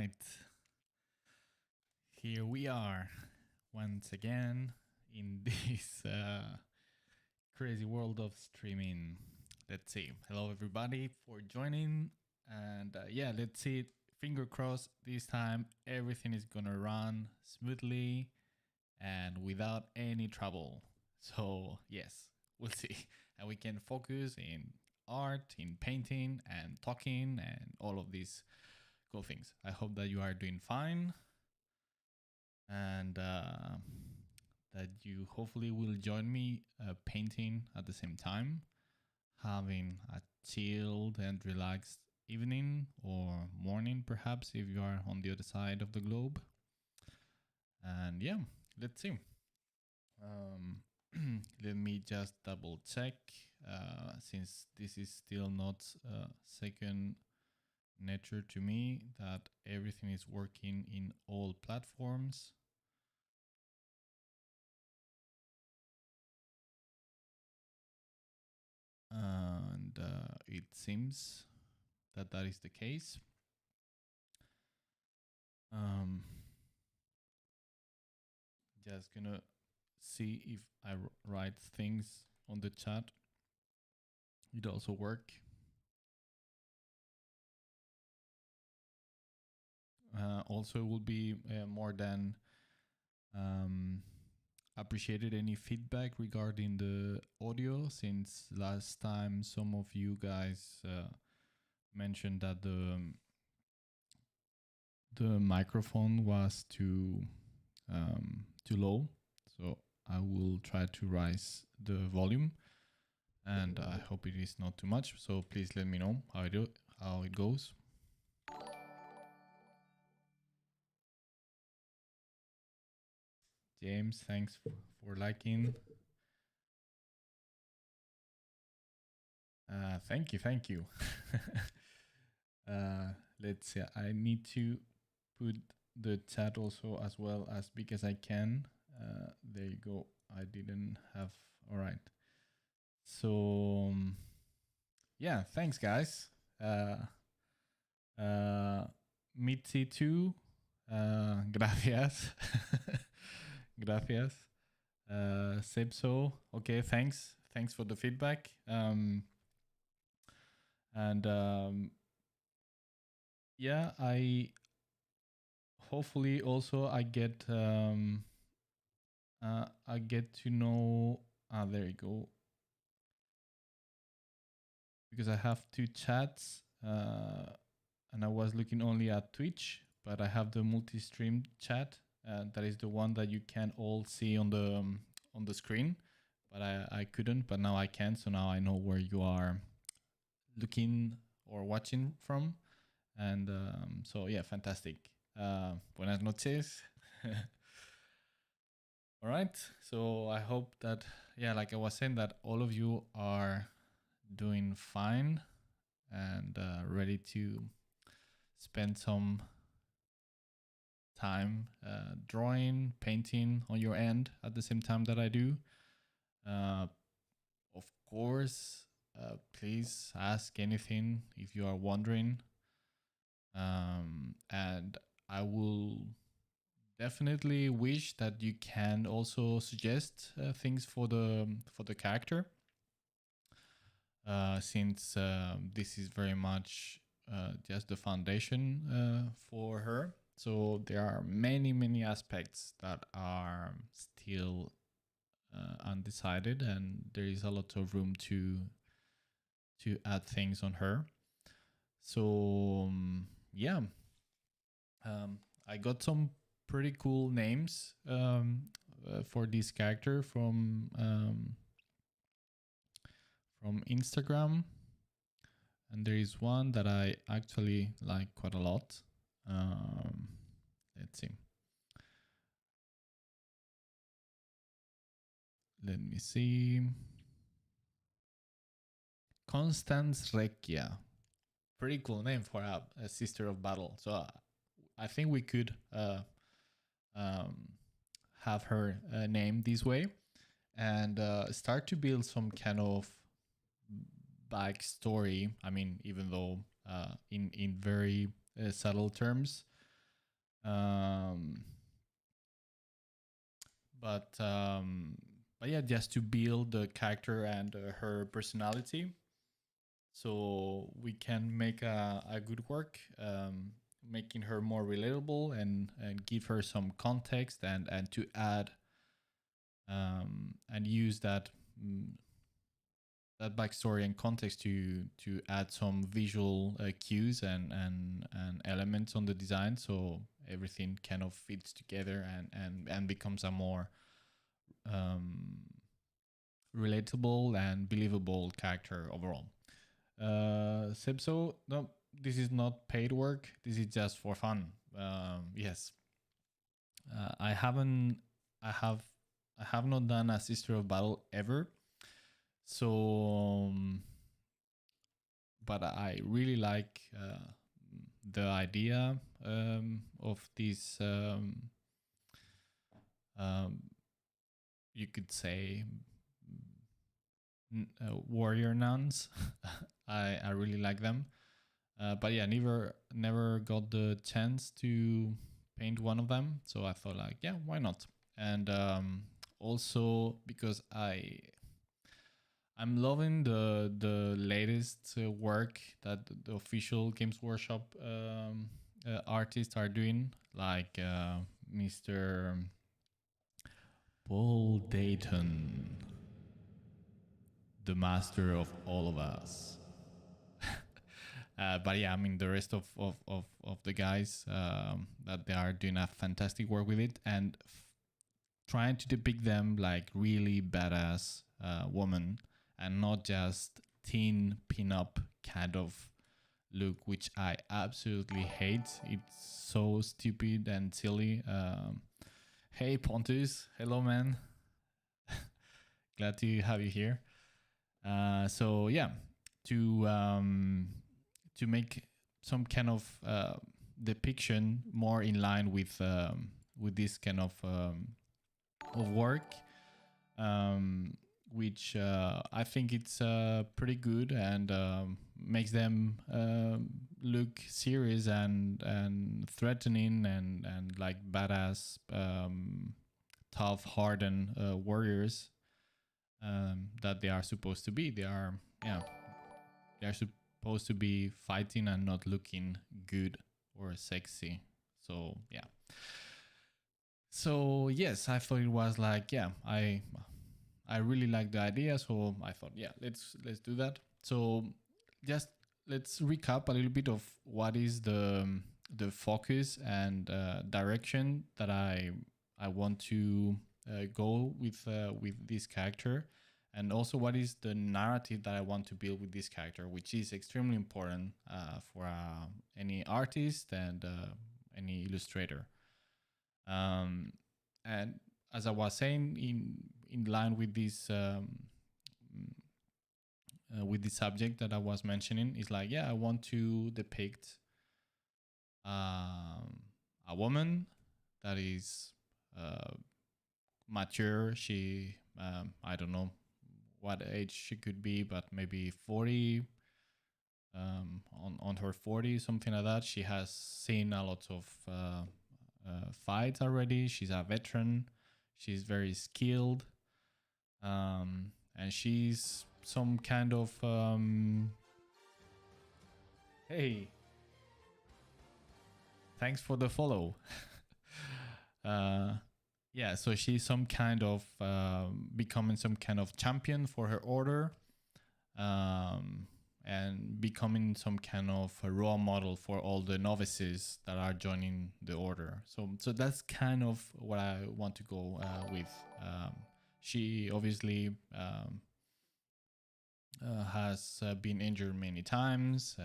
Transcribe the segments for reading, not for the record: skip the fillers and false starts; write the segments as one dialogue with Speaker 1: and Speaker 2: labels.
Speaker 1: right. Here we are once again in this crazy world of streaming. Let's see. Hello, everybody, for joining. And yeah, let's see. Finger crossed this time everything is gonna run smoothly and without any trouble. So, yes, we'll see. And we can focus in art, in painting, and talking, and all of these cool things. I hope that you are doing fine and that you hopefully will join me painting at the same time, having a chilled and relaxed evening or morning, perhaps, if you are on the other side of the globe. And yeah, let's see. Let me just double check since this is still not second nature to me that everything is working in all platforms. And it seems that that is the case. Just gonna see if I write things on the chat. It also work. Also, it will be more than appreciated any feedback regarding the audio, since last time some of you guys mentioned that the microphone was too low. So I will try to raise the volume, and I hope it is not too much. So please let me know how it goes. James, thanks for liking. Thank you. Let's see. I need to put the chat also as well as big as I can. There you go. I didn't have. All right. So yeah, thanks guys. Mitzi too. Gracias. Gracias. Sepso. Okay, thanks. Thanks for the feedback. Yeah, I hopefully also I get to know. There you go. Because I have two chats, and I was looking only at Twitch, but I have the multi-stream chat. That is the one that you can all see on the screen, but I couldn't, but now I can. So now I know where you are looking or watching from. And so yeah, fantastic. Buenas noches. All right. So I hope that, yeah, like I was saying, that all of you are doing fine and ready to spend some time drawing, painting on your end at the same time that I do. Of course, please ask anything if you are wondering. And I will definitely wish that you can also suggest things for the character, since this is very much just the foundation for her. So there are many aspects that are still undecided, and there is a lot of room to add things on her. So yeah, I got some pretty cool names for this character from Instagram, and there is one that I actually like quite a lot. Let's see. Let me see. Constance Recchia. Pretty cool name for a sister of battle. So I think we could have her named this way and start to build some kind of backstory. I mean, even though in very subtle terms, Um, but yeah, just to build the character and her personality, so we can make a good work, making her more relatable and give her some context and to add and use that backstory and context to add some visual cues and elements on the design, so everything kind of fits together and becomes a more um, relatable and believable character overall. Sebso, no, this is not paid work. This is just for fun. Yes, I haven't. I have. I have not done a Sister of Battle ever. So, but I really like the idea of these. Um, you could say warrior nuns. I really like them. But yeah, never got the chance to paint one of them. So I thought like, yeah, why not? And also because I'm loving the latest work that the official Games Workshop artists are doing, like Mr. Paul Dayton, the master of all of us. But yeah, I mean the rest of the guys that they are doing a fantastic work with it and trying to depict them like really badass woman and not just teen pin-up kind of look, which I absolutely hate. It's so stupid and silly. Hey Pontus, hello man. Glad to have you here. So yeah, to make some kind of depiction more in line with this kind of work, which I think it's pretty good and makes them look serious and threatening and like badass, tough, hardened warriors that they are supposed to be. They are supposed to be fighting and not looking good or sexy. So yeah. So yes, I thought it was like, yeah, I really like the idea, so I thought, yeah, let's do that. So just let's recap a little bit of what is the focus and direction that I want to go with this character, and also what is the narrative that I want to build with this character, which is extremely important for any artist and any illustrator. And as I was saying, in line with this subject that I was mentioning, is like, yeah, I want to depict a woman that is mature. She, I don't know what age she could be, but maybe 40, on her 40s, something like that. She has seen a lot of fights already. She's a veteran. She's very skilled, and she's some kind of hey, thanks for the follow. Yeah, so she's some kind of becoming some kind of champion for her order, and becoming some kind of a role model for all the novices that are joining the order. So that's kind of what I want to go with. She obviously has been injured many times,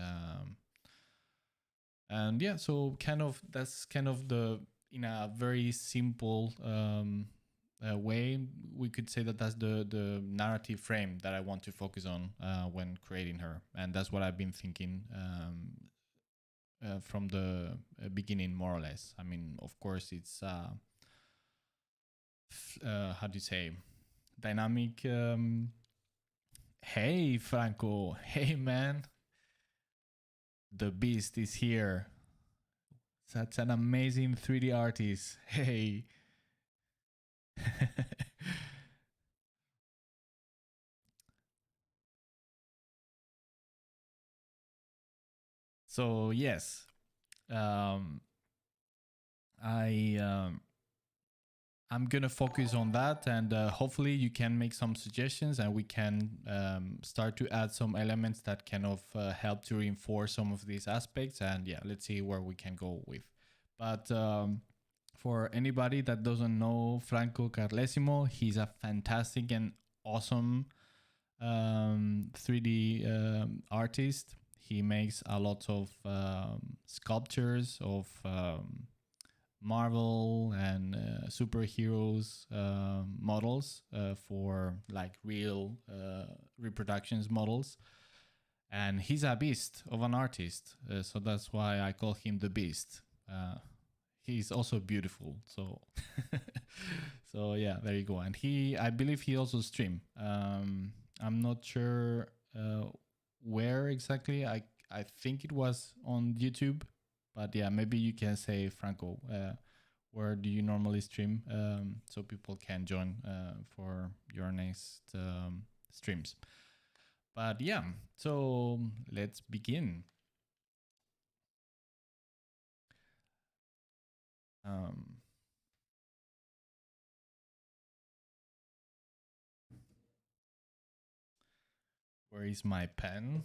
Speaker 1: and yeah, so kind of that's kind of the, in a very simple way, we could say that that's the narrative frame that I want to focus on when creating her, and that's what I've been thinking from the beginning, more or less. I mean, of course, it's how do you say, dynamic. Hey Franco, hey man, the beast is here. Such an amazing 3D artist. Hey. So yes, um, I I'm gonna focus on that, and hopefully you can make some suggestions, and we can start to add some elements that kind of help to reinforce some of these aspects. And yeah, let's see where we can go with. But for anybody that doesn't know Franco Carlesimo, he's a fantastic and awesome 3D artist. He makes a lot of sculptures of Marvel and superheroes models for like real reproductions models. And he's a beast of an artist. So that's why I call him the Beast. He's also beautiful. So, so yeah, there you go. And I believe he also stream. I'm not sure where exactly. I think it was on YouTube, but yeah, maybe you can say, Franco, where do you normally stream, so people can join for your next streams. But yeah, so let's begin. Where is my pen?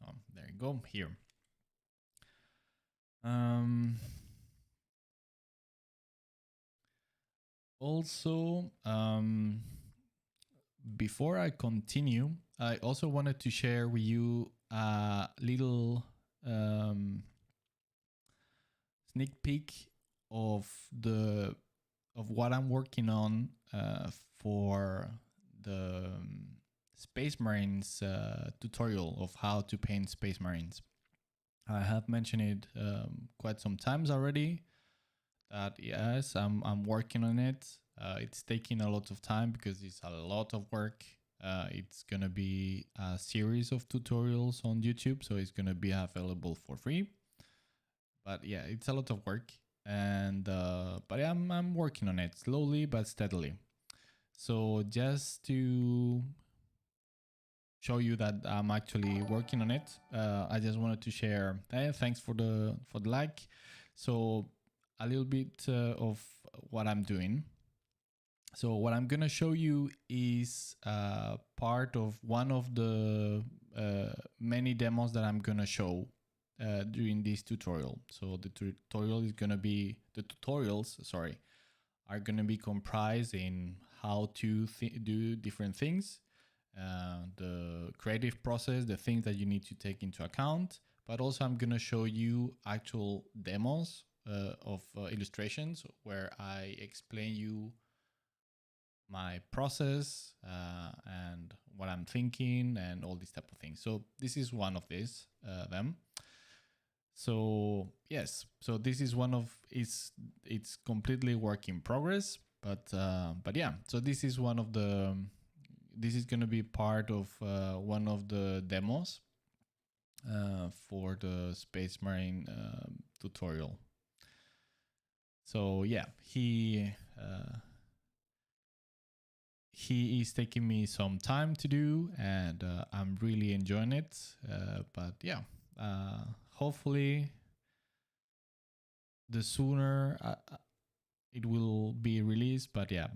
Speaker 1: Oh, there you go. Here. Also, before I continue, I also wanted to share with you a little sneak peek of what I'm working on for the Space Marines tutorial of how to paint Space Marines. I have mentioned it quite some times already. That yes, I'm working on it. It's taking a lot of time because it's a lot of work. It's gonna be a series of tutorials on YouTube, so it's gonna be available for free. But yeah, it's a lot of work, and but I'm working on it slowly but steadily. So just to show you that I'm actually working on it, I just wanted to share. Thanks for the like. So a little bit of what I'm doing. So what I'm gonna show you is part of one of the many demos that I'm gonna show during this tutorial. So the tutorial is gonna be the tutorials. Sorry, are gonna be comprised in how to do different things, the creative process, the things that you need to take into account. But also, I'm gonna show you actual demos of illustrations where I explain you my process and what I'm thinking and all these type of things. So this is one of them. So yes, so this is one of it's completely work in progress, but yeah. So this is one of the this is going to be part of one of the demos for the Space Marine tutorial. So yeah, he is taking me some time to do, and I'm really enjoying it. But yeah, hopefully the sooner it will be released. But yeah,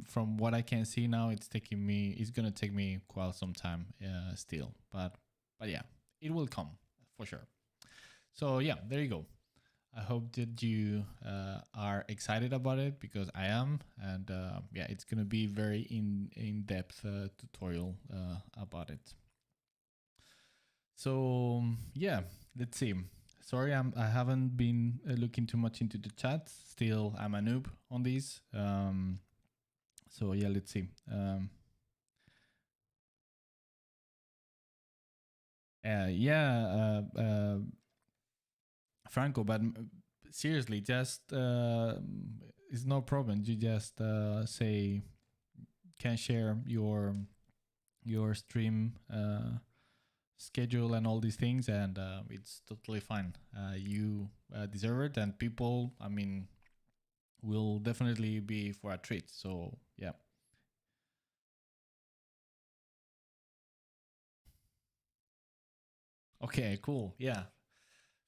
Speaker 1: from what I can see now, it's gonna take me quite some time still. But yeah, it will come for sure. So yeah, there you go. I hope that you are excited about it, because I am, and yeah, it's gonna be very in-depth tutorial about it. So yeah, let's see. Sorry, I haven't been looking too much into the chat. Still, I'm a noob on these. So yeah, let's see. Franco, but seriously, just it's no problem. You just say, can share your stream schedule and all these things, and it's totally fine. You deserve it, and people, I mean, will definitely be for a treat. So yeah. Okay, cool. Yeah,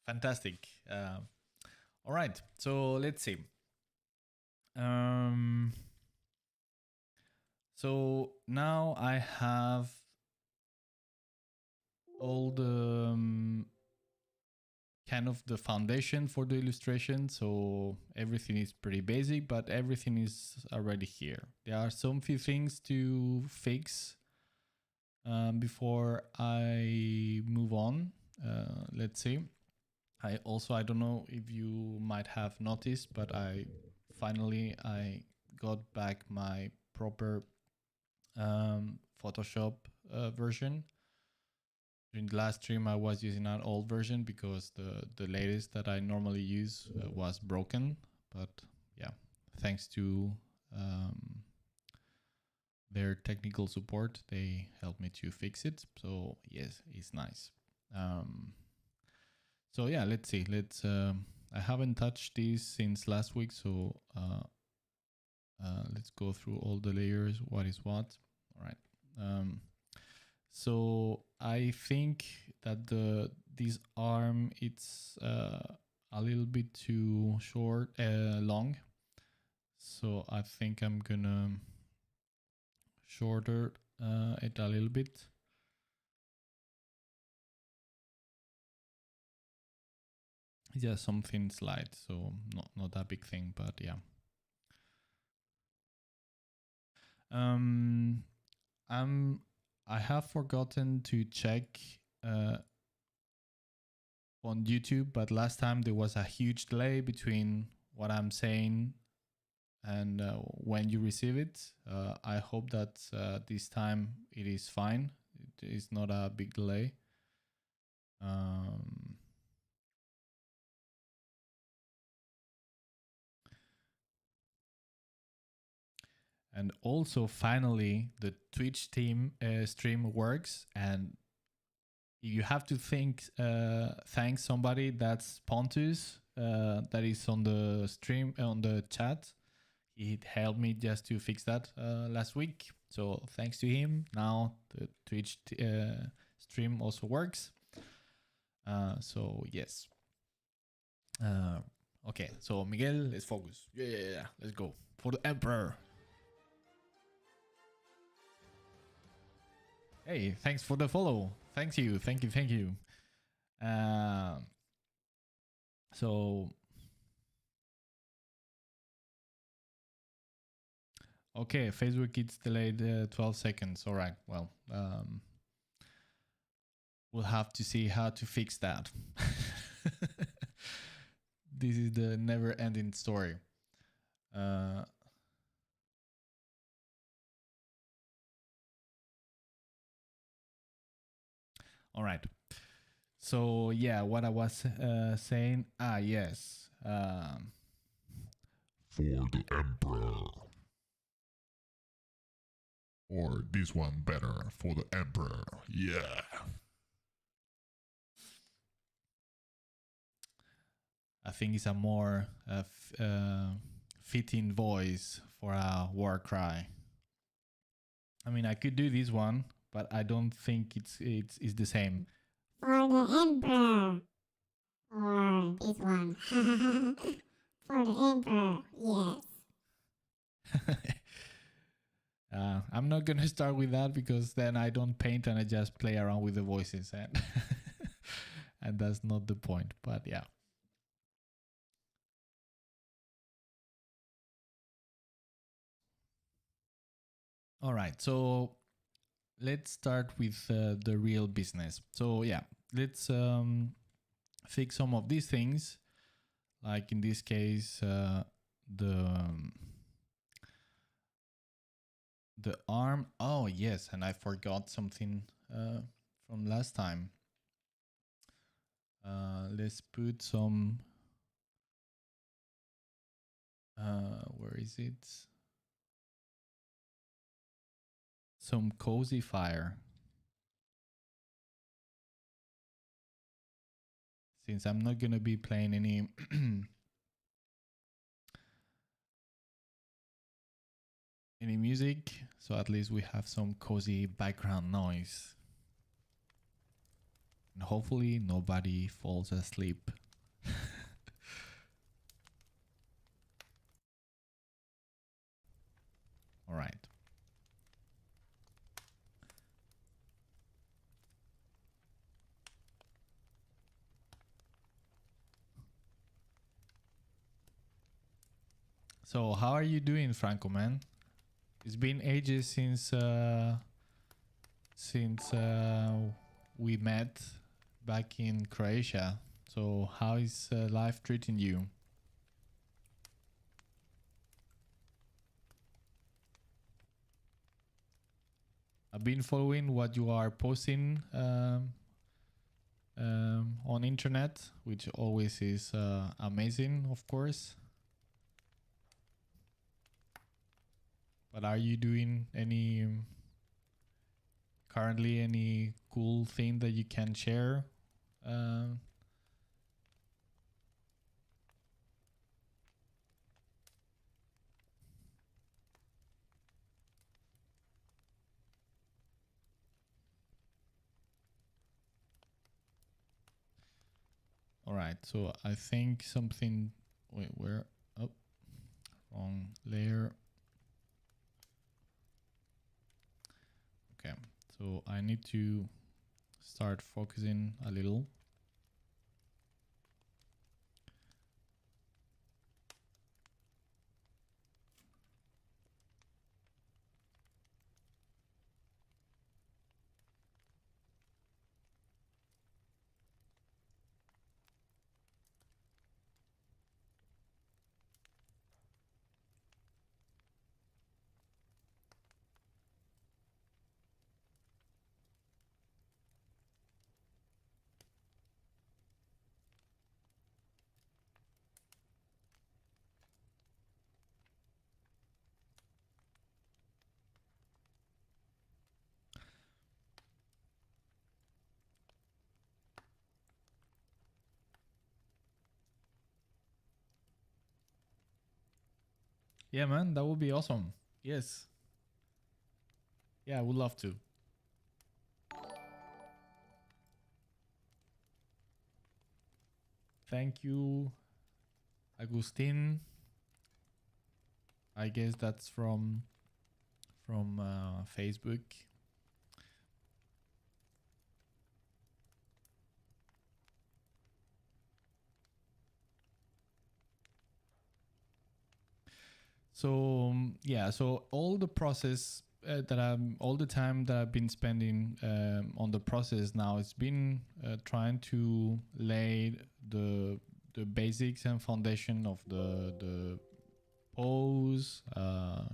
Speaker 1: fantastic. All right, so let's see. Um, so now I have all the kind of the foundation for the illustration. So everything is pretty basic, but everything is already here. There are some few things to fix before I move on. Let's see. I don't know if you might have noticed, but I got back my proper Photoshop version. During the last stream, I was using an old version because the latest that I normally use was broken. But yeah, thanks to their technical support, they helped me to fix it. So yes, it's nice. So yeah, let's see. I haven't touched these since last week, so let's go through all the layers. What is what? All right. So I think that this arm it's a little bit too long. So I think I'm gonna shorter it a little bit. Yeah, something slight, so not a big thing, but yeah. I have forgotten to check on YouTube, but last time there was a huge delay between what I'm saying and when you receive it. I hope that this time it is fine. It is not a big delay. And also, finally, the Twitch team stream works. And you have to thank somebody. That's Pontus, that is on the stream, on the chat. He helped me just to fix that last week. So thanks to him, now the Twitch stream also works. So yes. Okay, so Miguel, let's focus. Yeah. Let's go for the Emperor. Hey, thanks for the follow. Thank you. So okay, Facebook it's delayed 12 seconds. All right. Well, we'll have to see how to fix that. This is the never-ending story. All right. So yeah, what I was saying. Yes. For the Emperor. Or this one better, for the Emperor. Yeah. I think it's a more fitting voice for a war cry. I mean, I could do this one, but I don't think it's the same. For the Emperor. Or this one. For the Emperor, yes. I'm not gonna start with that because then I don't paint and I just play around with the voices, and and that's not the point. But yeah. All right, so let's start with the real business. So yeah, let's fix some of these things. Like in this case, the arm. Oh yes, and I forgot something from last time. Let's put some. Where is it? Some cozy fire. since I'm not gonna be playing any any music, so at least we have some cozy background noise. And hopefully nobody falls asleep. All right. So how are you doing, Franco, man? It's been ages since we met back in Croatia. So how is life treating you? I've been following what you are posting on internet, which always is amazing, of course. But are you doing any currently any cool thing that you can share? All right, so I think something. Wait, where? Oh, wrong layer. Okay, so I need to start focusing a little. Yeah, man, that would be awesome. Yes. Yeah, I would love to. Thank you, Agustin. I guess that's from Facebook. So yeah, so all the process all the time that I've been spending on the process now, it's been trying to lay the basics and foundation of the pose,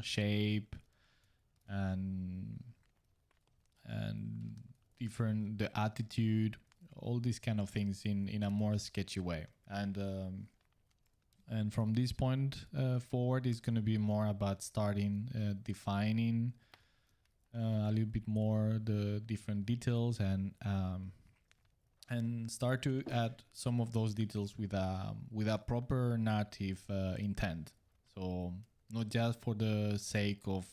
Speaker 1: shape, and different the attitude, all these kind of things in a more sketchy way. And from this point forward, it's going to be more about starting defining a little bit more the different details and start to add some of those details with a proper narrative intent. So not just for the sake of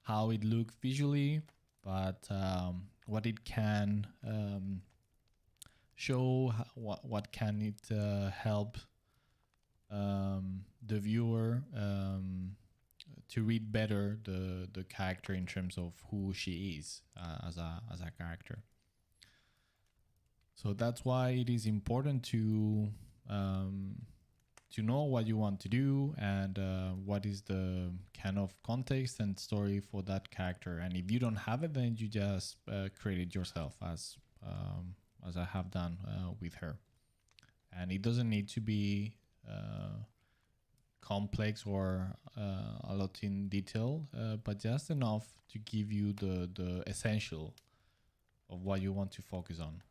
Speaker 1: how it looks visually, but what it can show, what can it help the viewer to read better the character in terms of who she is as a character. So that's why it is important to know what you want to do and what is the kind of context and story for that character. And if you don't have it, then you just create it yourself, as I have done with her. And it doesn't need to be complex or a lot in detail, but just enough to give you the essential of what you want to focus on.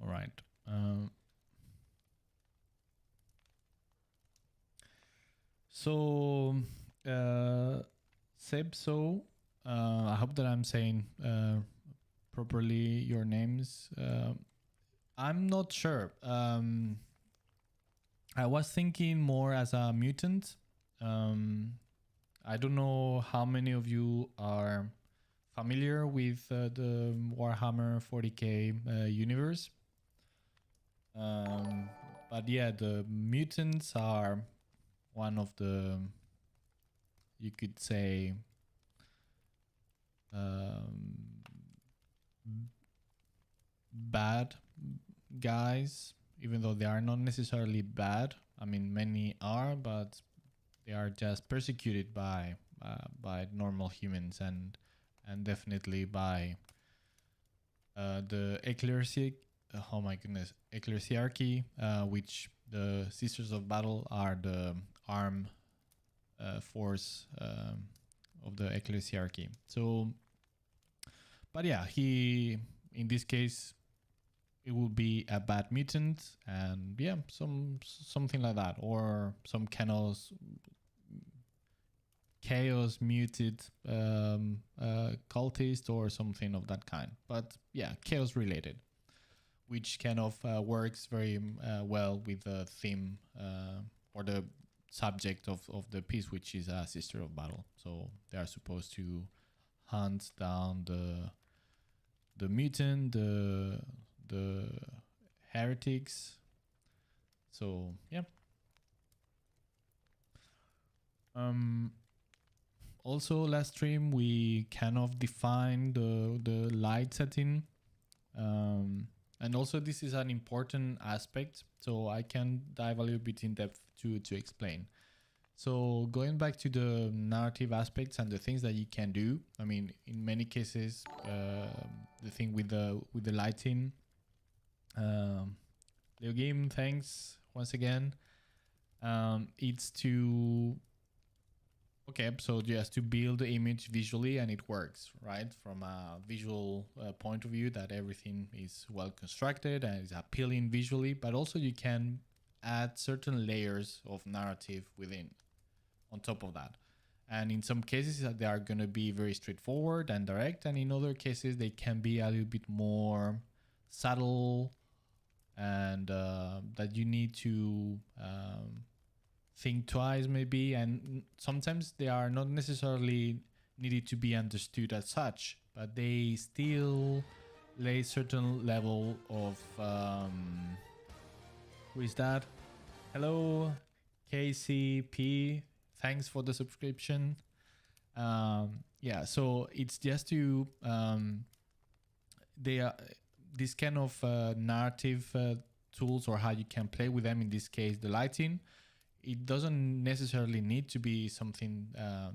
Speaker 1: All right. So Sebso I hope that I'm saying properly your names. I'm not sure. I was thinking more as a mutant. I don't know how many of you are familiar with the Warhammer 40k universe. But yeah, the mutants are one of the, you could say, bad guys, even though they are not necessarily bad. I mean, many are, but they are just persecuted by normal humans and definitely by the oh my goodness, ecclesiarchy, which the Sisters of Battle are the armed force of the ecclesiarchy. So, but yeah, he, in this case, it would be a bad mutant, and yeah, something like that, or some chaos muted cultist or something of that kind. But yeah, chaos related, which kind of works very well with the theme or the subject of the piece, which is a Sister of Battle. So they are supposed to hunt down the mutant, the heretics. So yeah. Also, last stream we kind of defined the light setting, and also this is an important aspect. So I can dive a little bit in depth to explain. So going back to the narrative aspects and the things that you can do. I mean, in many cases, the thing with the lighting. Leo Game, thanks once again. It's to okay, so just to build the image visually, and it works, right? From a visual point of view, that everything is well constructed and is appealing visually, but also you can add certain layers of narrative within, on top of that. And in some cases, they are going to be very straightforward and direct, and in other cases, they can be a little bit more subtle, and that you need to think twice maybe, and sometimes they are not necessarily needed to be understood as such, but they still lay certain level of who is that? Hello, KCP, thanks for the subscription. Yeah, so it's just to they are this kind of narrative tools, or how you can play with them. In this case, the lighting, it doesn't necessarily need to be something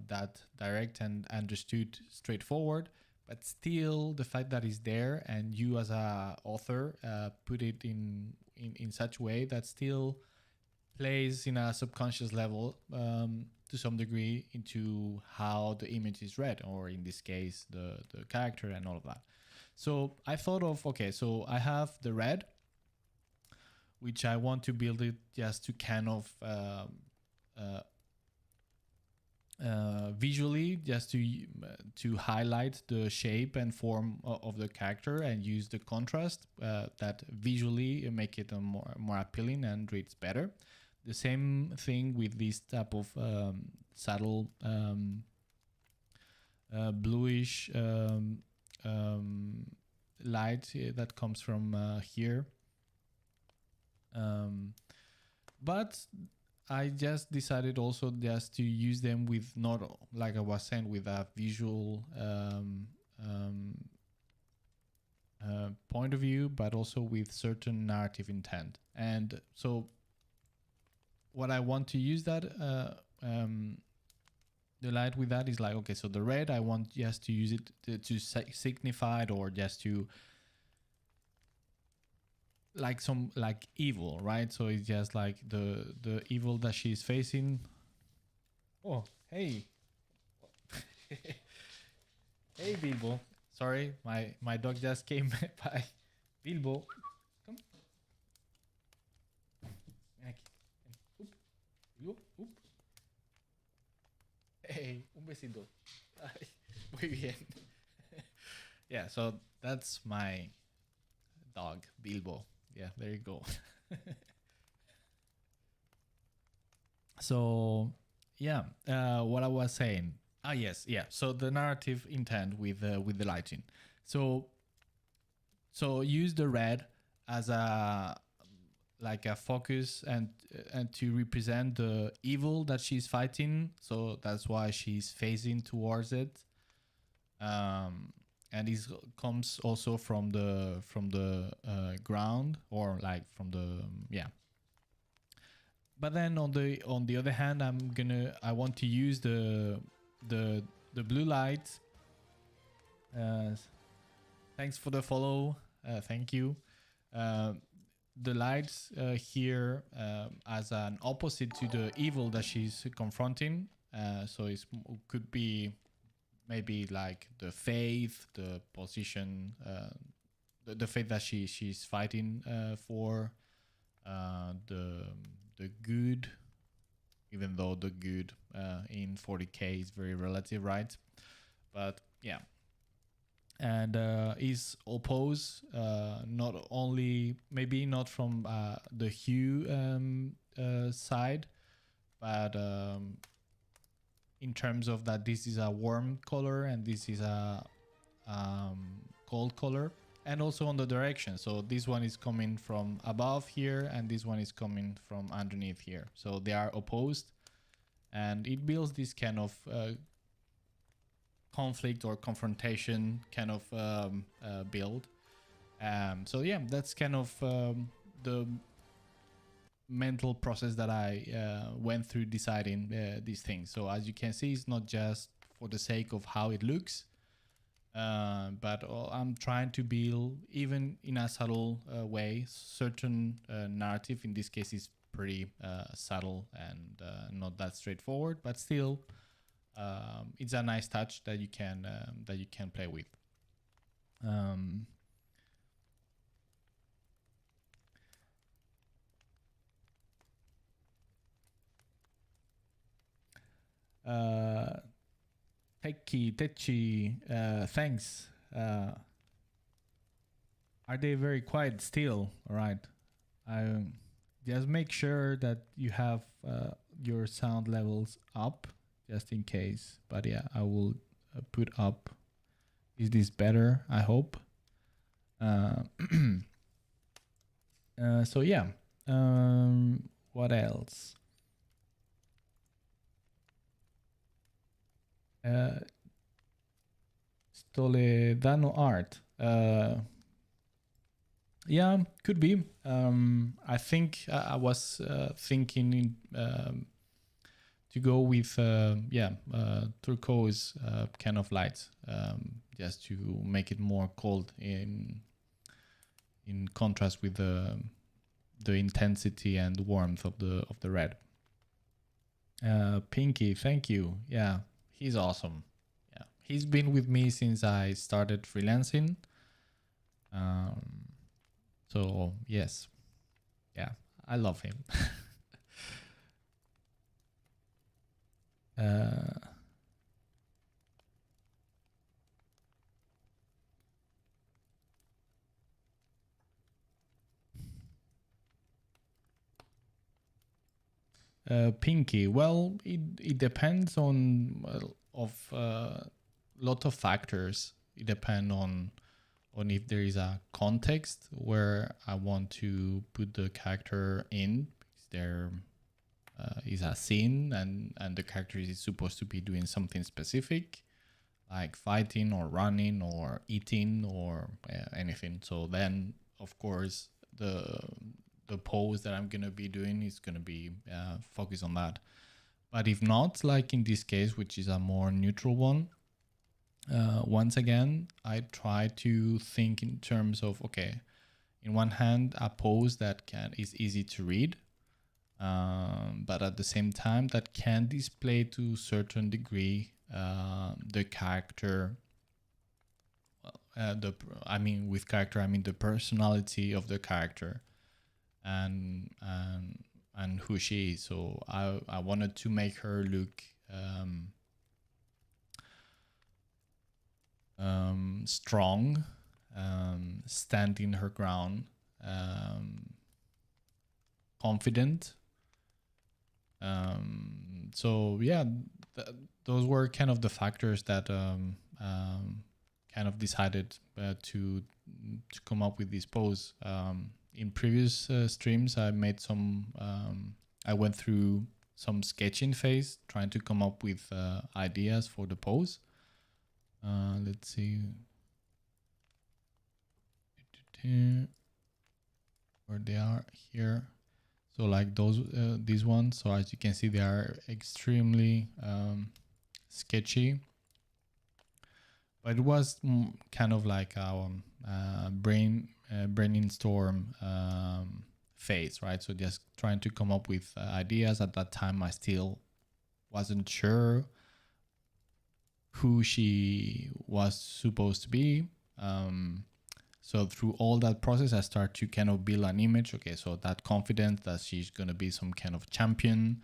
Speaker 1: that direct and understood straightforward, but still the fact that it's there, and you as a author put it in such a way that still plays in a subconscious level to some degree into how the image is read, or in this case the character and all of that. So I thought of, okay, so I have the red, which I want to build it just to kind of visually, just to highlight the shape and form of the character, and use the contrast that visually make it more appealing and reads better. The same thing with this type of subtle bluish light that comes from here. But I just decided also just to use them with, not like I was saying, with a visual point of view, but also with certain narrative intent. And so what I want to use that the light with that is like, okay, so the red, I want just to use it to signify it, or just to like evil, right? So it's just like the evil that she's facing. Oh, hey. Hey, Bilbo. Sorry, my dog just came by. Bilbo, come. Ven aquí. Ven. Bilbo, Hey, un besito. Ay. Muy bien. Yeah, so that's my dog, Bilbo. Yeah, there you go. So, yeah, what I was saying. Ah, yes, yeah. So the narrative intent with the lighting. So use the red as a like a focus and to represent the evil that she's fighting. So that's why she's facing towards it. And this comes also from the ground, or like from the yeah. But then on the other hand, I want to use the blue light. Thanks for the follow. Thank you. The lights here as an opposite to the evil that she's confronting. So it could be maybe like the faith, the position, the faith that she's fighting for, the good, even though the good in 40k is very relative, right? But yeah, and is opposed not only maybe not from the hue side, but in terms of that this is a warm color and this is a cold color, and also on the direction. So this one is coming from above here and this one is coming from underneath here, so they are opposed, and it builds this kind of conflict or confrontation kind of build. So yeah, that's kind of the mental process that I went through deciding these things. So as you can see, it's not just for the sake of how it looks, but I'm trying to build, even in a subtle way, certain narrative. In this case, is pretty subtle and not that straightforward, but still it's a nice touch that you can play with. Techi, thanks. Are they very quiet still? All right. I just make sure that you have your sound levels up, just in case. But yeah, I will put up. Is this better? I hope. So yeah. What else? Toledano art. Yeah, could be. I think I was thinking to go with turquoise kind of lights, just to make it more cold in contrast with the intensity and warmth of the red. Pinky, thank you. Yeah, he's awesome. Yeah, he's been with me since I started freelancing. So yes, yeah, I love him. Pinky, well, it depends on lot of factors. It depends on if there is a context where I want to put the character in, because there is a scene and the character is supposed to be doing something specific, like fighting or running or eating or anything. So then, of course, the pose that I'm gonna be doing is gonna be focused on that. But if not, like in this case, which is a more neutral one, once again, I try to think in terms of, okay, in one hand, a pose that is easy to read, but at the same time that can display to a certain degree the character. With character, I mean the personality of the character and who she is. So I wanted to make her look strong, standing her ground, confident. So yeah, those were kind of the factors that kind of decided to come up with this pose. In previous streams, I made some. I went through some sketching phase, trying to come up with ideas for the pose. Let's see where they are here. So like these ones. So as you can see, they are extremely sketchy. But it was kind of like our brainstorm phase, right? So just trying to come up with ideas. At that time, I still wasn't sure who she was supposed to be. So through all that process, I start to kind of build an image. Okay, so that confidence that she's going to be some kind of champion,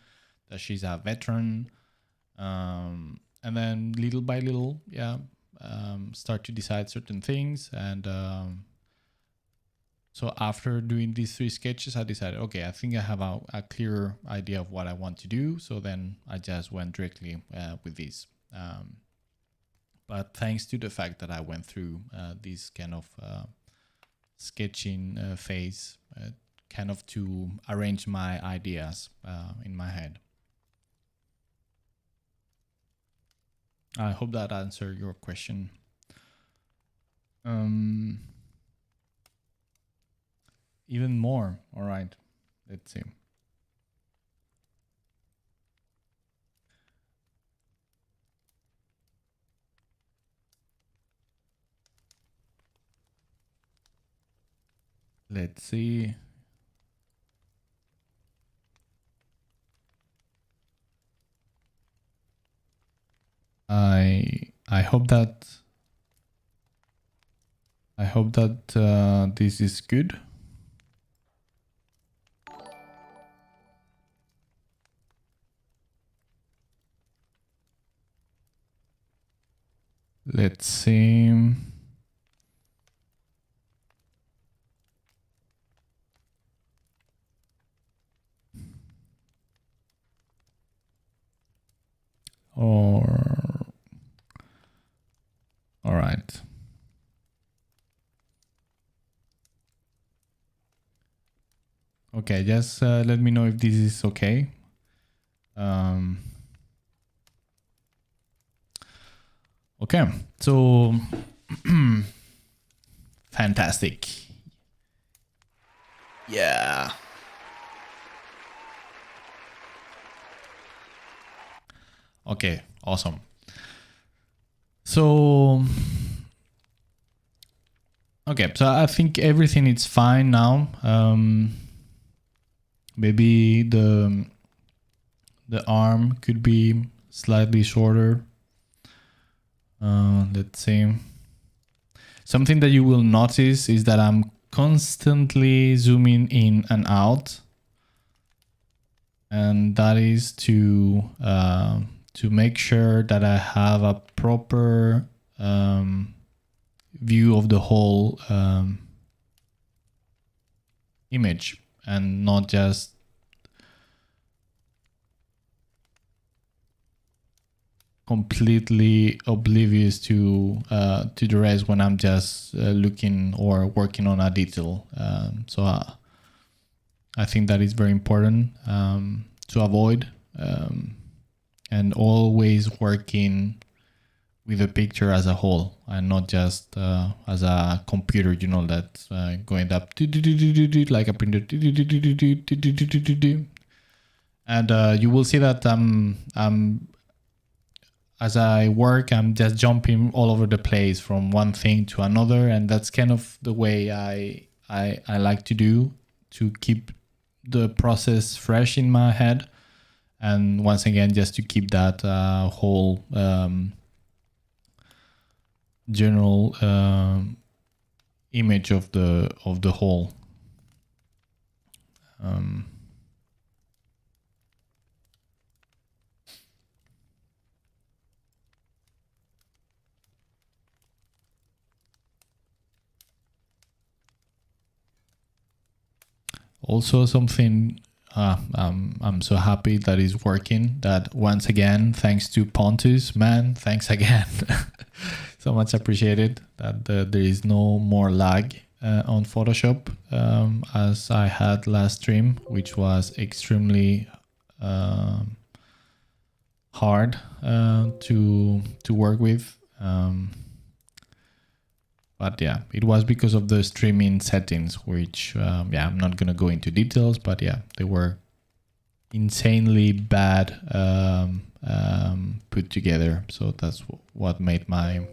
Speaker 1: that she's a veteran. And then little by little, start to decide certain things. And so after doing these 3 sketches, I decided, okay, I think I have a clear idea of what I want to do. So then I just went directly with these. But thanks to the fact that I went through this kind of sketching phase, kind of to arrange my ideas in my head. I hope that answered your question. Even more. All right. Let's see. Let's see. I hope that this is good. Let's see. Or all right. Okay, just let me know if this is okay. Okay, so fantastic. Yeah. Okay, awesome. So okay, so I think everything is fine now. Maybe the arm could be slightly shorter. Let's see. Something that you will notice is that I'm constantly zooming in and out, and that is to make sure that I have a proper view of the whole image, and not just completely oblivious to the rest when I'm just looking or working on a detail. So I think that is very important to avoid, and always working with the picture as a whole and not just as a computer, you know, that's going up like a printer. And you will see that as I work, I'm just jumping all over the place from one thing to another, and that's kind of the way I like to do, to keep the process fresh in my head, and once again, just to keep that whole general image of the whole. Also something I'm so happy that is working, that once again, thanks to Pontus, man, thanks again. So much appreciated that there is no more lag on Photoshop as I had last stream, which was extremely hard to work with. But yeah, it was because of the streaming settings, which yeah, I'm not gonna go into details, but yeah, they were insanely bad put together. So that's what made my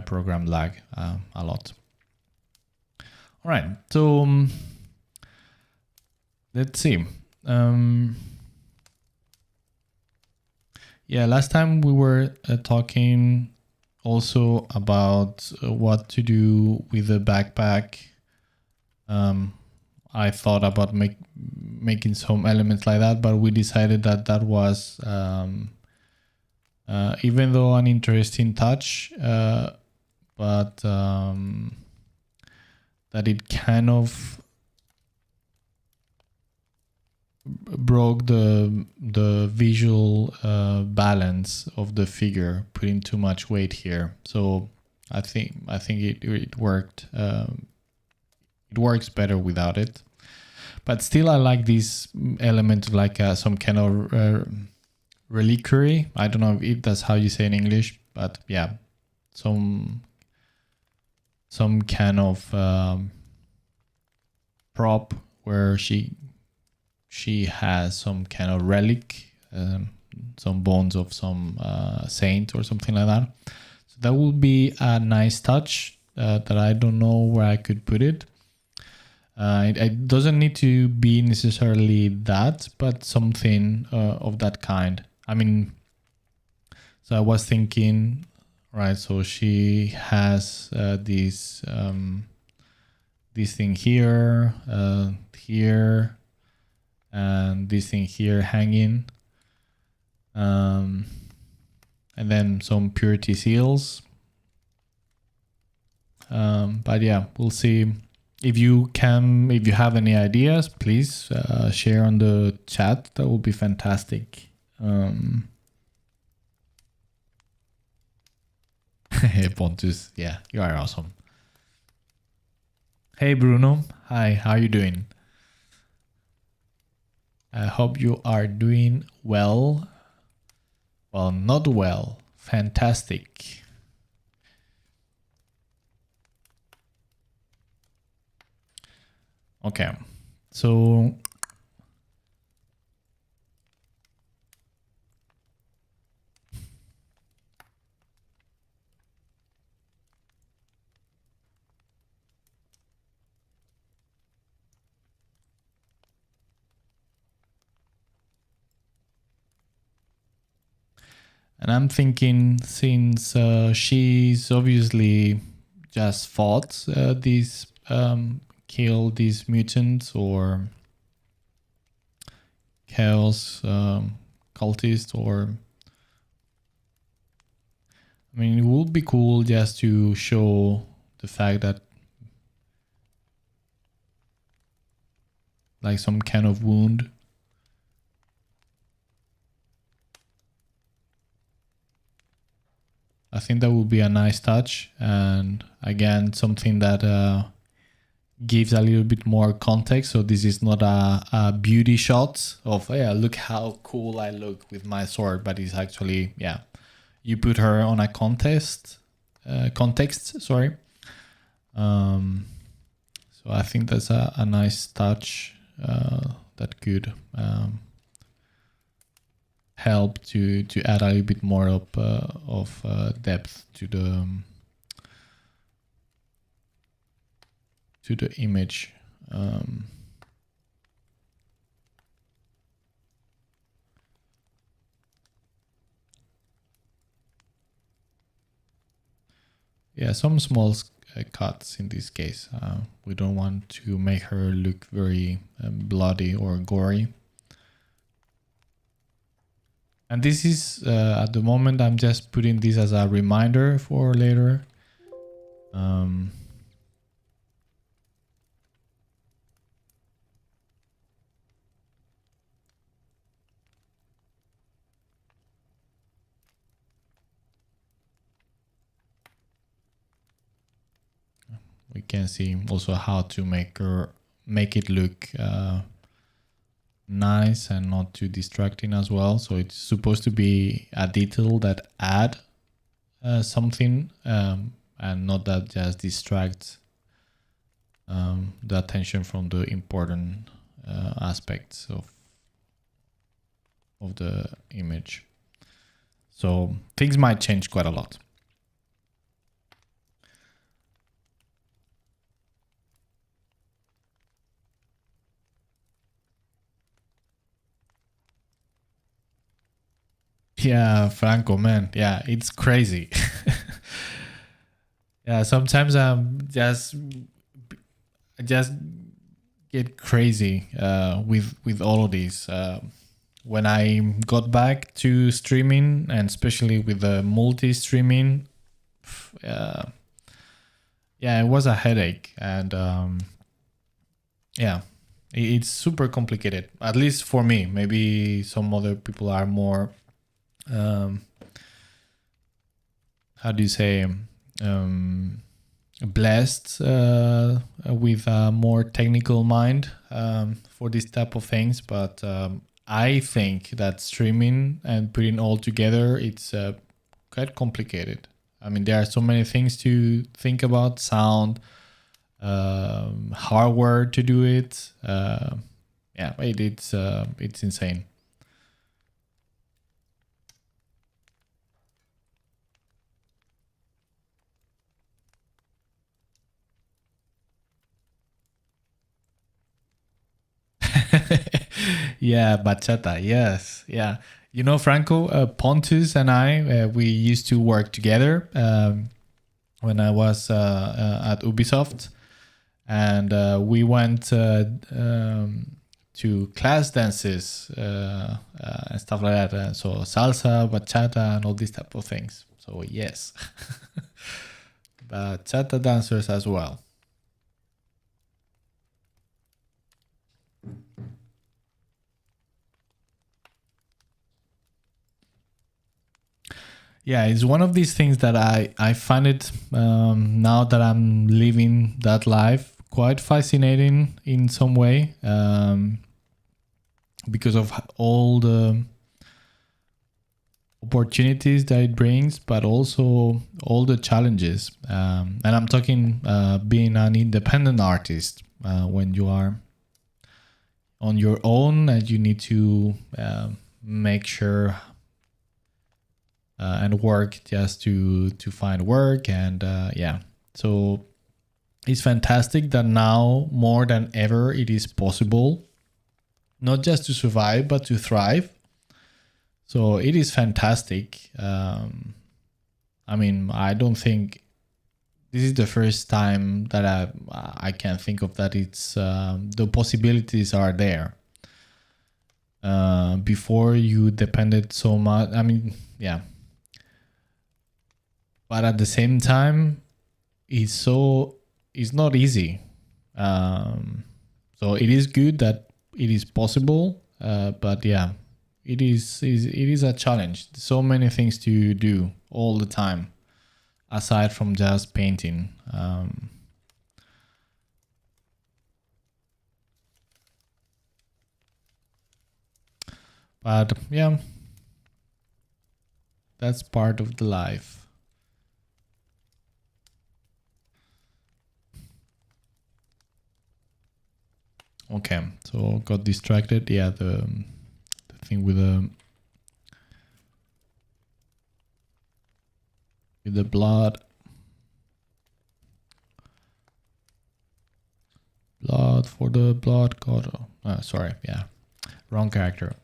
Speaker 1: program lag a lot. All right, so let's see. Yeah, last time we were talking also about what to do with the backpack. I thought about making some elements like that, but we decided that was even though an interesting touch, but that it kind of broke the visual balance of the figure, putting too much weight here. So I think it worked. It works better without it. But still, I like this element, like some kind of reliquary. I don't know if that's how you say in English, but yeah, some kind of prop where she has some kind of relic, some bones of some saint or something like that. So that would be a nice touch that I don't know where I could put it. It doesn't need to be necessarily that, but something of that kind. I mean, so I was thinking, right, so she has this thing here, here, and this thing here hanging, and then some purity seals. But yeah, we'll see. If you have any ideas, please share on the chat. That would be fantastic. Hey Pontus, yeah, you are awesome. Hey Bruno, hi, how are you doing? I hope you are doing well. Well, not well, fantastic. Okay, so and I'm thinking, since she's obviously just fought these kill these mutants or chaos cultists, or I mean, it would be cool just to show the fact that like some kind of wound. I think that would be a nice touch, and again, something that gives a little bit more context. So this is not a beauty shot of, yeah, look how cool I look with my sword, but it's actually, yeah, you put her on a context, sorry. So I think that's a nice touch that could help to add a little bit more of depth to the image. Yeah, some small cuts in this case. We don't want to make her look very bloody or gory. And this is, at the moment, I'm just putting this as a reminder for later. can see also how to make it look nice and not too distracting as well. So it's supposed to be a detail that add something and not that just distracts the attention from the important aspects of the image. So things might change quite a lot. Yeah, Franco, man. Yeah, it's crazy. Yeah, sometimes I'm just get crazy with all of these. When I got back to streaming, and especially with the multi-streaming, yeah, it was a headache, and yeah, it's super complicated. At least for me. Maybe some other people are more, how do you say, blessed with a more technical mind for this type of things, but I think that streaming and putting all together, it's quite complicated. I mean, there are so many things to think about: sound, hardware to do it. Yeah, it's insane. Yeah, bachata. Yes, yeah. You know, Franco, Pontus and I, we used to work together when I was at Ubisoft, and we went to class dances and stuff like that. So salsa, bachata, and all these type of things. So yes, bachata dancers as well. Yeah, it's one of these things that I find it, now that I'm living that life, quite fascinating in some way, because of all the opportunities that it brings, but also all the challenges. And I'm talking being an independent artist, when you are on your own and you need to make sure and work just to find work, and yeah, so it's fantastic that now more than ever it is possible not just to survive but to thrive. So it is fantastic. I mean, I don't think this is the first time that I can think of that. It's the possibilities are there. Before you depended so much. I mean, yeah, but at the same time, it's not easy. So it is good that it is possible, but yeah, it is a challenge. So many things to do all the time, aside from just painting. But yeah, that's part of the life. Okay, so got distracted. Yeah, the thing with the blood. Blood for the blood god. Sorry, yeah, wrong character.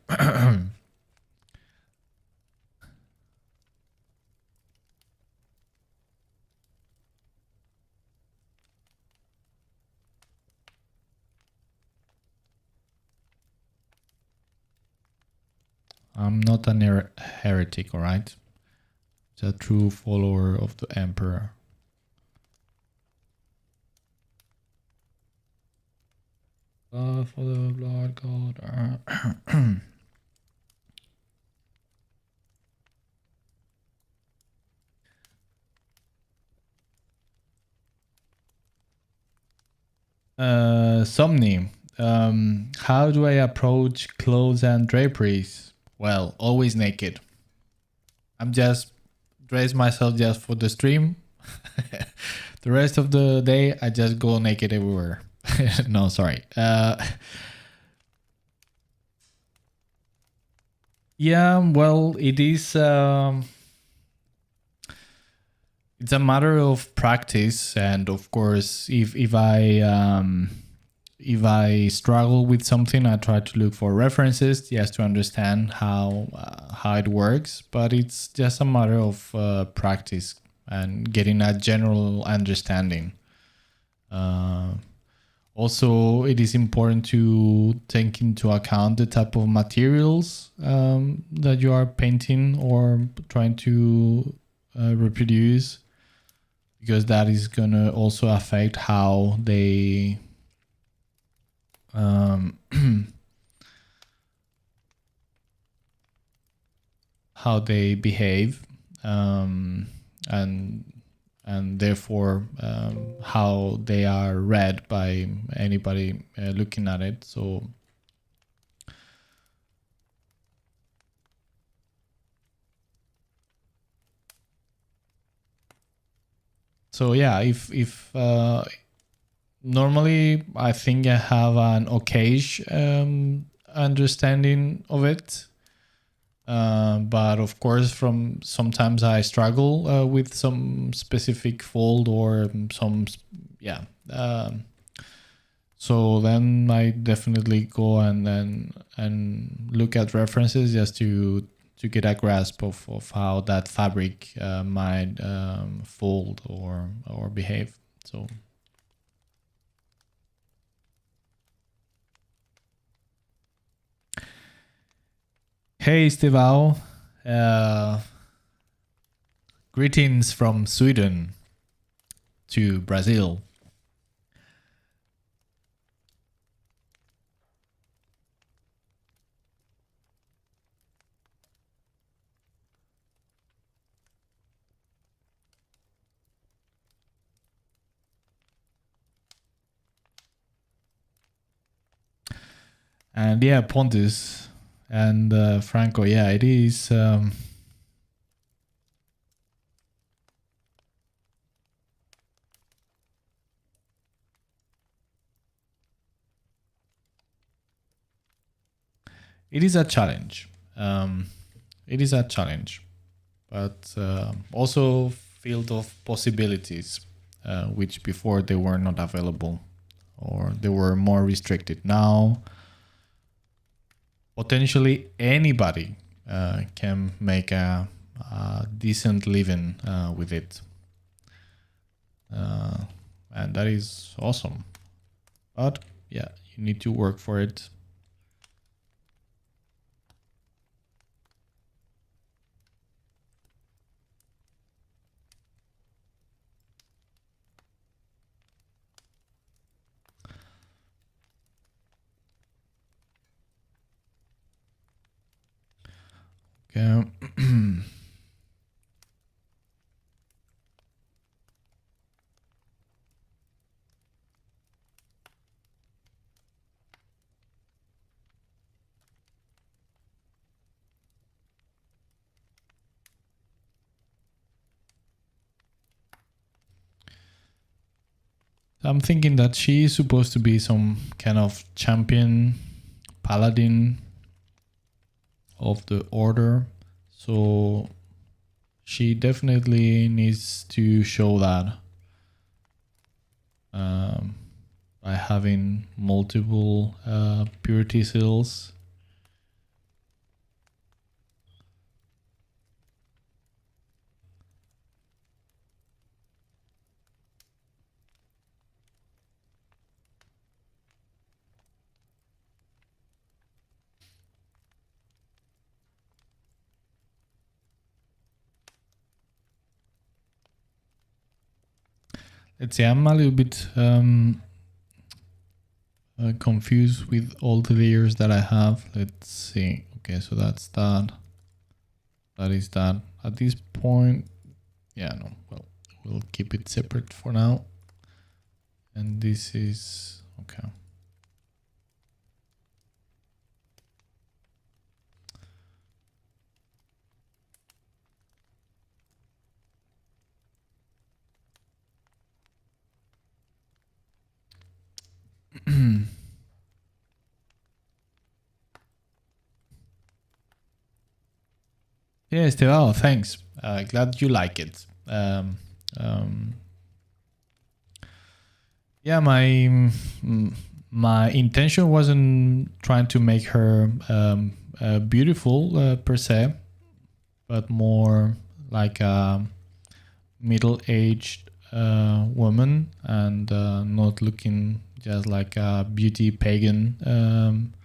Speaker 1: I'm not an heretic, alright? It's a true follower of the Emperor. For the blood god. Somni, how do I approach clothes and draperies? Well, always naked. I'm just dress myself just for the stream. The rest of the day, I just go naked everywhere. No, sorry. Yeah, well, it is. It's a matter of practice, and of course, if I struggle with something, I try to look for references just to understand how it works. But it's just a matter of practice and getting a general understanding. Also, it is important to take into account the type of materials that you are painting or trying to reproduce, because that is gonna also affect how they how they behave, and therefore how they are read by anybody looking at it. So yeah, if normally I think I have an okayish understanding of it. But of course, from sometimes I struggle with some specific fold or some, yeah. So then I definitely go and look at references just to get a grasp of how that fabric might fold or behave. So. Hey, Stevao. Greetings from Sweden to Brazil. And yeah, Pontus and Franco, yeah, it is. It is a challenge. It is a challenge, but also field of possibilities, which before they were not available or they were more restricted. Now, potentially anybody can make a decent living with it. And that is awesome. But yeah, you need to work for it. Okay. I'm thinking that she is supposed to be some kind of champion, paladin of the order. So she definitely needs to show that by having multiple purity seals. Let's see, I'm a little bit confused with all the layers that I have. Let's see. Okay, so that's that. That is that. At this point, yeah, no, well, we'll keep it separate for now. And this is Okay. Yeah, Estevao, thanks. Glad you like it. Um, yeah, my intention wasn't trying to make her beautiful per se, but more like a middle-aged woman, and not looking just like a beauty pagan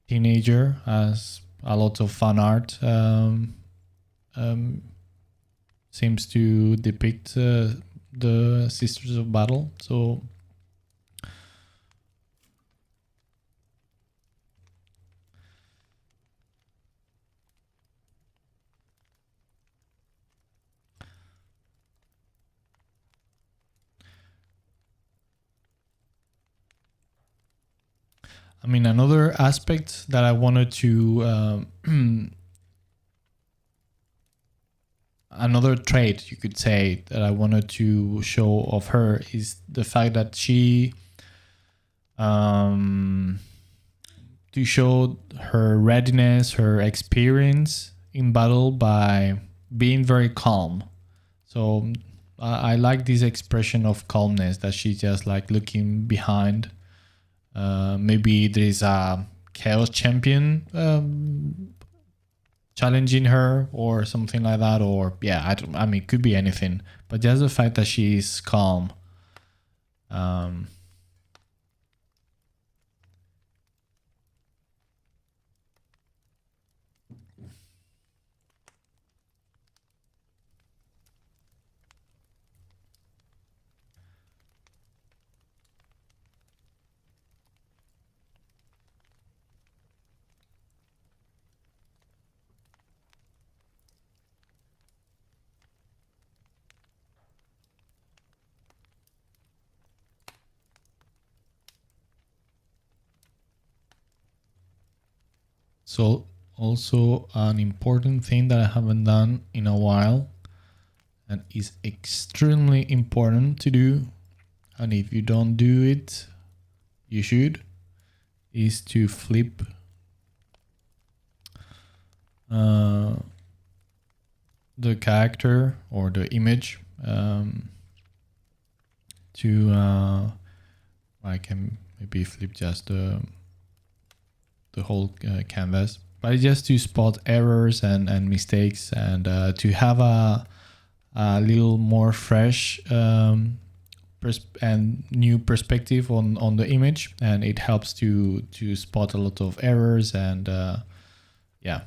Speaker 1: teenager, as a lot of fan art um, seems to depict the Sisters of Battle. So I mean, another aspect that I wanted to another trait, you could say, that I wanted to show of her is the fact that she to show her readiness, her experience in battle by being very calm. So I like this expression of calmness, that she's just like looking behind. Maybe there's a chaos champion challenging her or something like that, or yeah, I mean, it could be anything, but just the fact that she's calm. So also an important thing that I haven't done in a while, and is extremely important to do, and if you don't do it, you should, is to flip the character or the image to I can maybe flip just the whole canvas, but just to spot errors and mistakes, and to have a little more fresh and new perspective on the image, and it helps to spot a lot of errors, and yeah,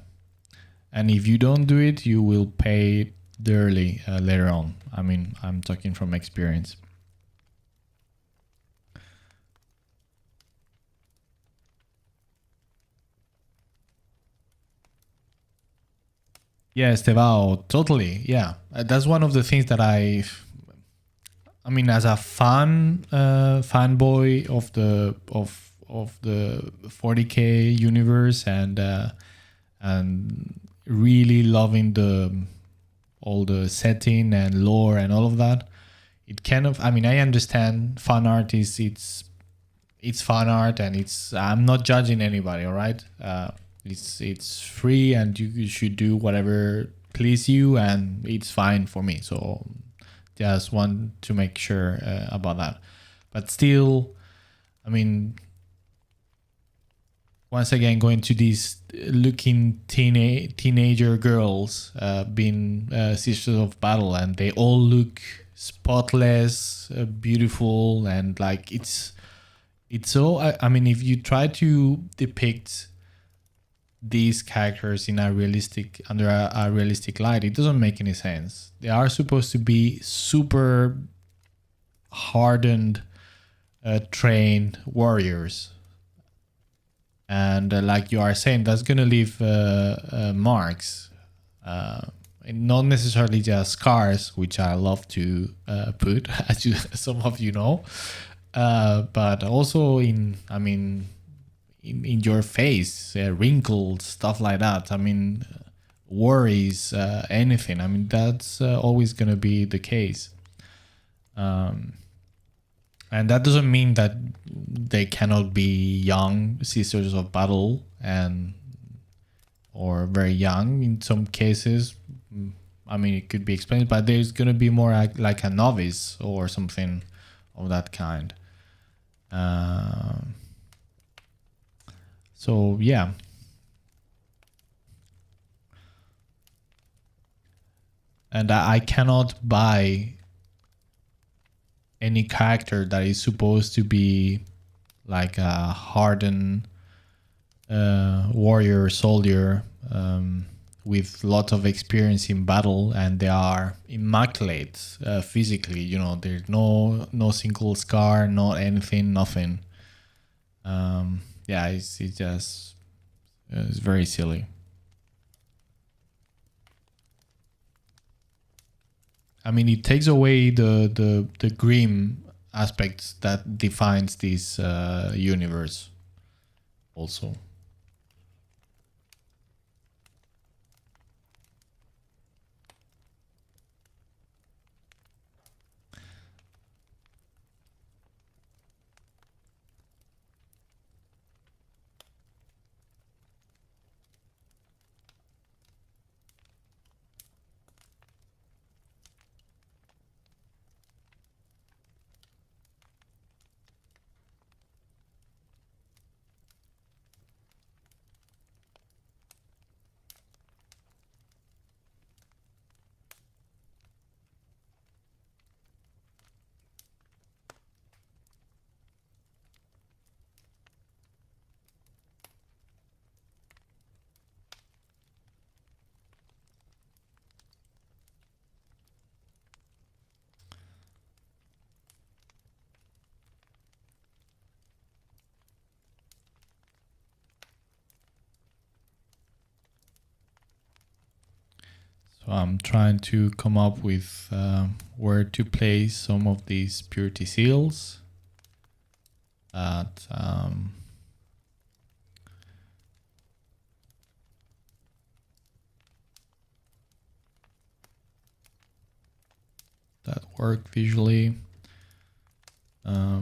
Speaker 1: and if you don't do it, you will pay dearly later on. I mean, I'm talking from experience. Yeah, Estevao, totally. Yeah, that's one of the things that I mean, as a fanboy of the 40K universe, and really loving all the setting and lore and all of that. It kind of, I mean, I understand fan art is it's fan art, and I'm not judging anybody, all right? It's free, and you should do whatever please you, and it's fine for me. So just want to make sure about that. But still, I mean, once again, going to these looking teenager girls being Sisters of Battle, and they all look spotless, beautiful, and like it's so. I mean, if you try to depict these characters in a realistic under a realistic light, it doesn't make any sense. They are supposed to be super hardened, trained warriors, and like you are saying, that's gonna leave marks, not necessarily just scars, which I love to put, as some of you know, but also in your face, wrinkles, stuff like that. I mean, worries, anything. I mean, that's always gonna be the case. And that doesn't mean that they cannot be young sisters of battle and or very young in some cases. I mean, it could be explained, but there's gonna be more like a novice or something of that kind. So yeah. And I cannot buy any character that is supposed to be like a hardened warrior soldier with lots of experience in battle, and they are immaculate physically. You know, there's no single scar, not anything, nothing. Yeah, it's just it's very silly. I mean, it takes away the grim aspects that defines this universe also. So I'm trying to come up with where to place some of these purity seals at that work visually. I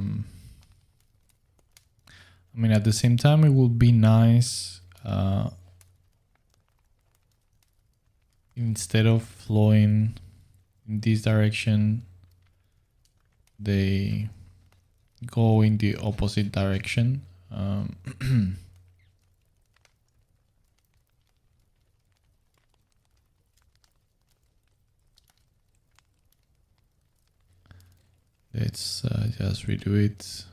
Speaker 1: mean, at the same time, it would be nice instead of flowing in this direction, they go in the opposite direction. Let's just redo it.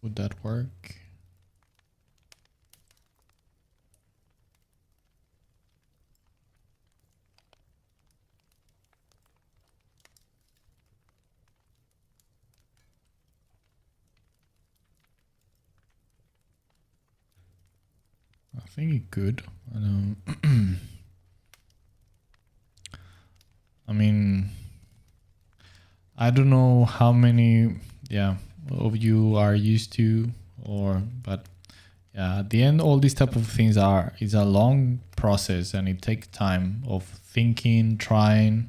Speaker 1: Would that work? I think it could. I mean, I don't know how many, of you are used to, but yeah, at the end, all these type of things is a long process, and it takes time of thinking, trying.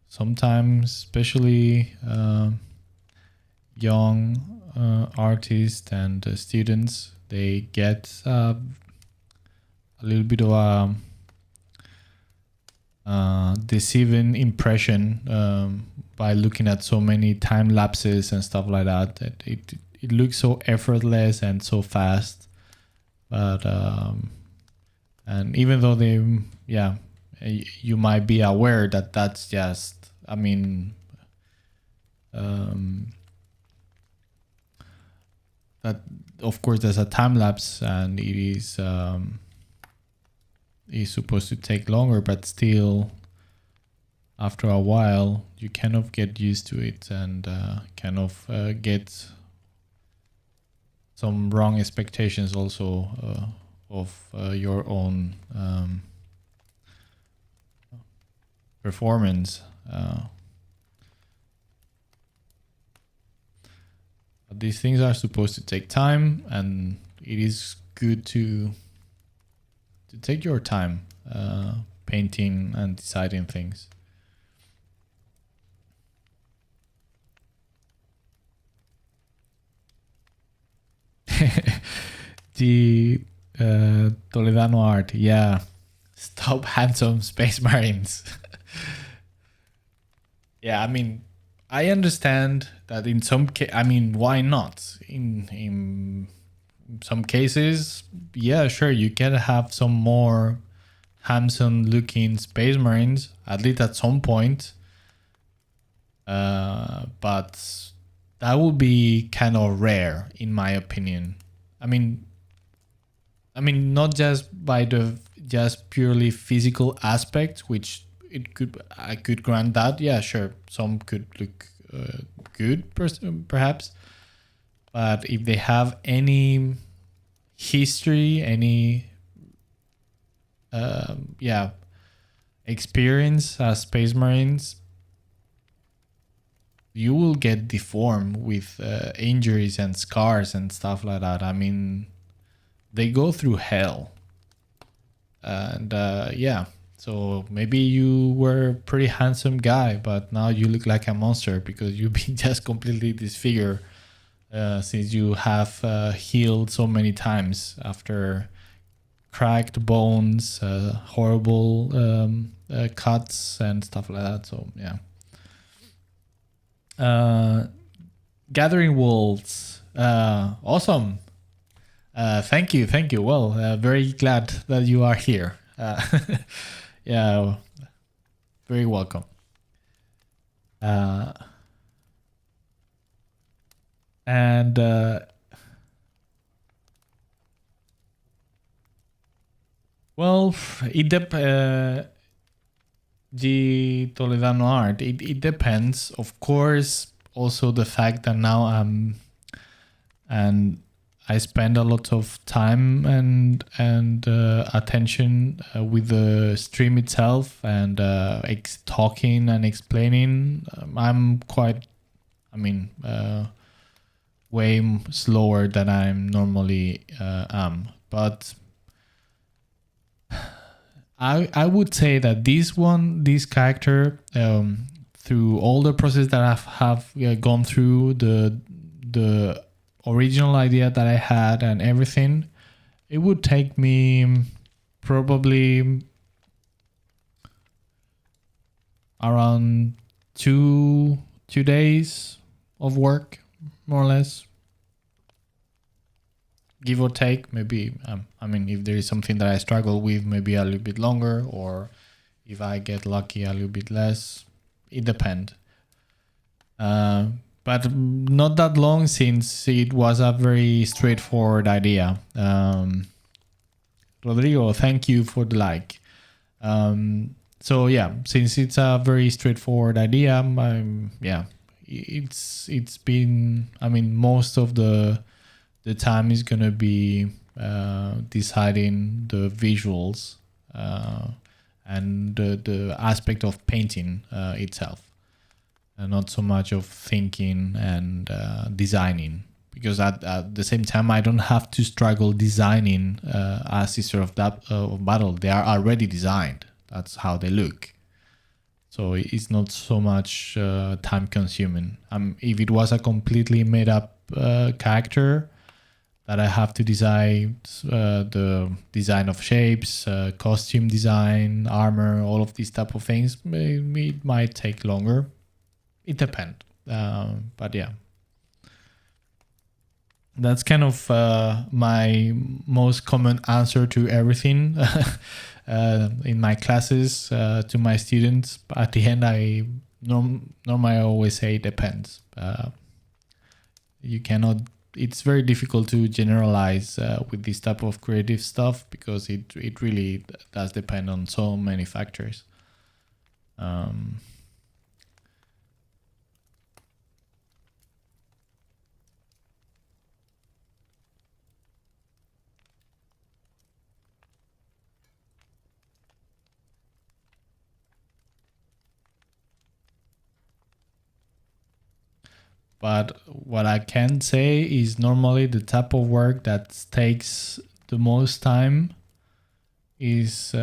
Speaker 1: Sometimes, especially young artists and students, they get a little bit of a deceiving impression by looking at so many time lapses and stuff like that. It looks so effortless and so fast, but and even though you might be aware that that's just, I mean, that of course, there's a time lapse, and it is supposed to take longer, but still, after a while, you kind of get used to it and kind of get some wrong expectations also of your own performance. These things are supposed to take time, and it is good to take your time painting and deciding things. The Toledano art, yeah. Stop handsome space marines. Yeah, I mean, I understand that in some I mean, why not? In some cases, yeah, sure, you can have some more handsome looking space marines, at least at some point. But that would be kind of rare, in my opinion. I mean, not just by the just purely physical aspect, which I could grant that. Yeah, sure, some could look good, perhaps. But if they have any history, any experience as space marines, you will get deformed with injuries and scars and stuff like that. I mean, they go through hell. And yeah, so maybe you were a pretty handsome guy, but now you look like a monster because you've been just completely disfigured since you have healed so many times after cracked bones, horrible cuts and stuff like that. So yeah. Gathering Wolves, awesome. Thank you. Well, very glad that you are here. Yeah, very welcome. And well, the Toledano art, it depends, of course. Also, the fact that now and I spend a lot of time and attention with the stream itself and talking and explaining. I'm quite, way slower than I normally am. But I would say that this character, through all the process that I have gone through, the original idea that I had and everything, it would take me probably around two days of work, more or less, give or take. Maybe if there is something that I struggle with, maybe a little bit longer, or if I get lucky, a little bit less. It depends. But not that long, since it was a very straightforward idea. Rodrigo, thank you for the like. So yeah, since it's a very straightforward idea, it's been, most of the time is gonna be deciding the visuals and the aspect of painting itself. Not so much of thinking and designing, because at the same time I don't have to struggle designing a Sister of Battle. They are already designed. That's how they look. So it's not so much time consuming. If it was a completely made up character that I have to design the design of shapes, costume design, armor, all of these type of things, it might take longer. It depends. But yeah, that's kind of my most common answer to everything in my classes to my students. But at the end, normally I always say it depends. You cannot it's very difficult to generalize with this type of creative stuff because it really does depend on so many factors. But what I can say is normally the type of work that takes the most time is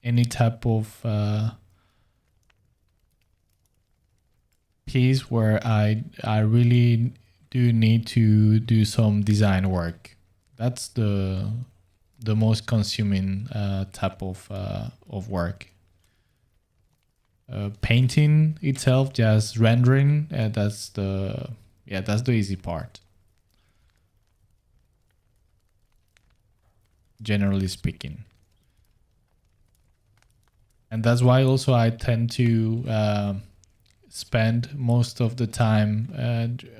Speaker 1: any type of piece where I really do need to do some design work. That's the most consuming type of work. Painting itself, just rendering, that's the easy part, generally speaking. And that's why also I tend to spend most of the time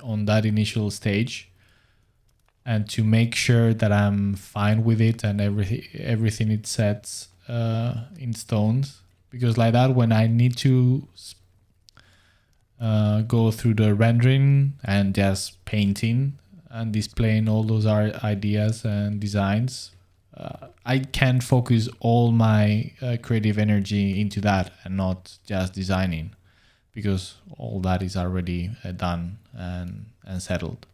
Speaker 1: on that initial stage, and to make sure that I'm fine with it and everything it sets in stones. Because like that, when I need to go through the rendering and just painting and displaying all those ideas and designs, I can focus all my creative energy into that and not just designing, because all that is already done and settled.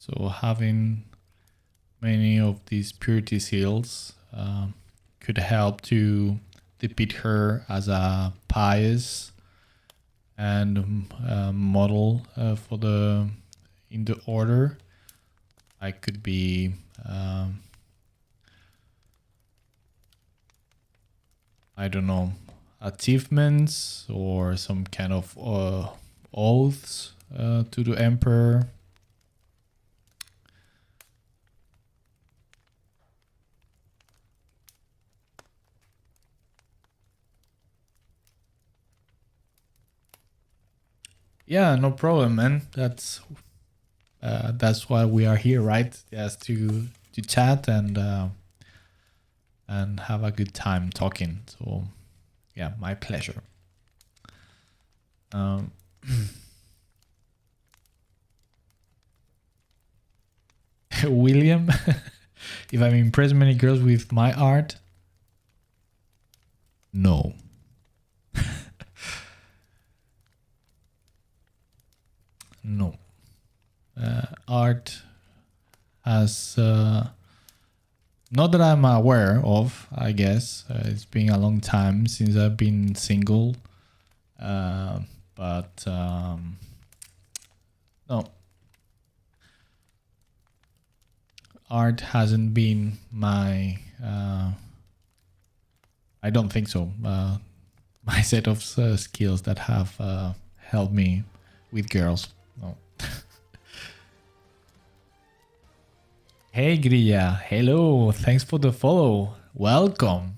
Speaker 1: So having many of these purity seals could help to depict her as a pious and model for in the order. I could be I don't know, achievements or some kind of oaths to the emperor. Yeah, no problem, man. That's why we are here, right? Just to chat and have a good time talking. So, yeah, my pleasure. William, if I'm impressed many girls with my art, no. No. Art has not that I'm aware of, I guess. It's been a long time since I've been single. But no. Art hasn't been my... I don't think so. My set of skills that have helped me with girls. No. Hey Grilla, hello, thanks for the follow. Welcome.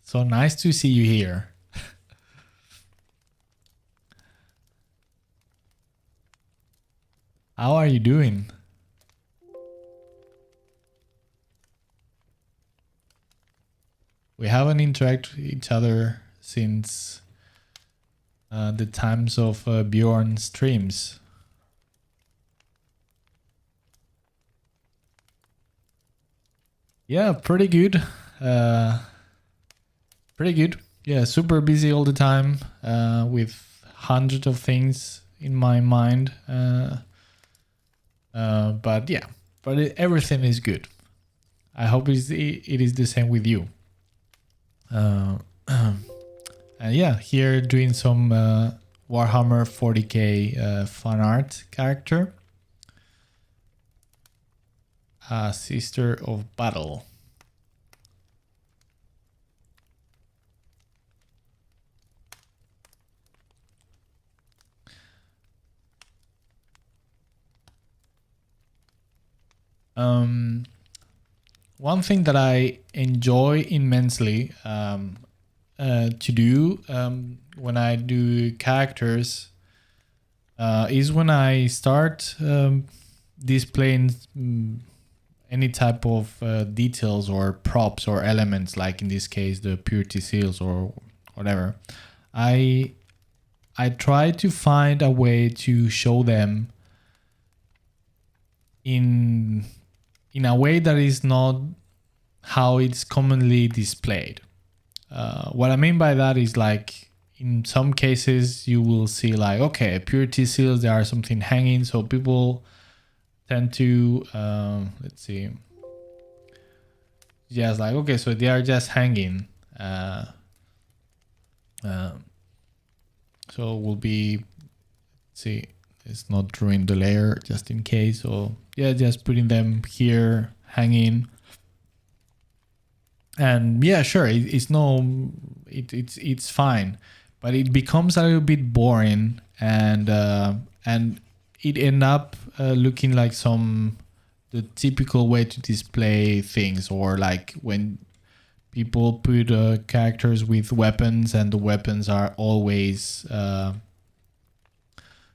Speaker 1: So nice to see you here. How are you doing? We haven't interacted with each other since the times of Bjorn streams. Yeah, pretty good. Pretty good. Yeah, super busy all the time with hundreds of things in my mind. But yeah, but everything is good. I hope it is the same with you. And yeah, here doing some Warhammer 40k fan art character. Sister of Battle. One thing that I enjoy immensely to do when I do characters is when I start displaying any type of details or props or elements, like in this case the purity seals or whatever. I try to find a way to show them in a way that is not how it's commonly displayed. What I mean by that is, like, in some cases you will see, like, okay, purity seals, there are something hanging, so people tend to let's see, just like, okay, so they are just hanging, so will be, see, it's not drawing the layer just in case, so yeah, just putting them here hanging. And yeah, sure, it's fine, but it becomes a little bit boring, and it end up looking like the typical way to display things, or like when people put characters with weapons, and the weapons are always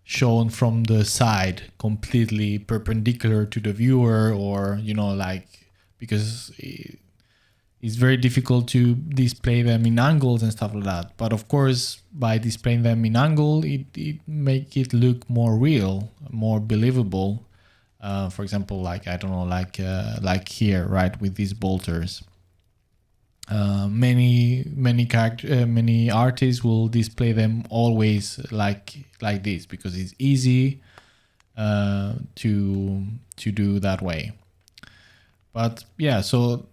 Speaker 1: shown from the side, completely perpendicular to the viewer, or like, because it's very difficult to display them in angles and stuff like that. But of course, by displaying them in angle, it make it look more real, more believable. For example, like, I don't know, like here, right, with these bolters. Many artists will display them always like this, because it's easy to do that way. But yeah, so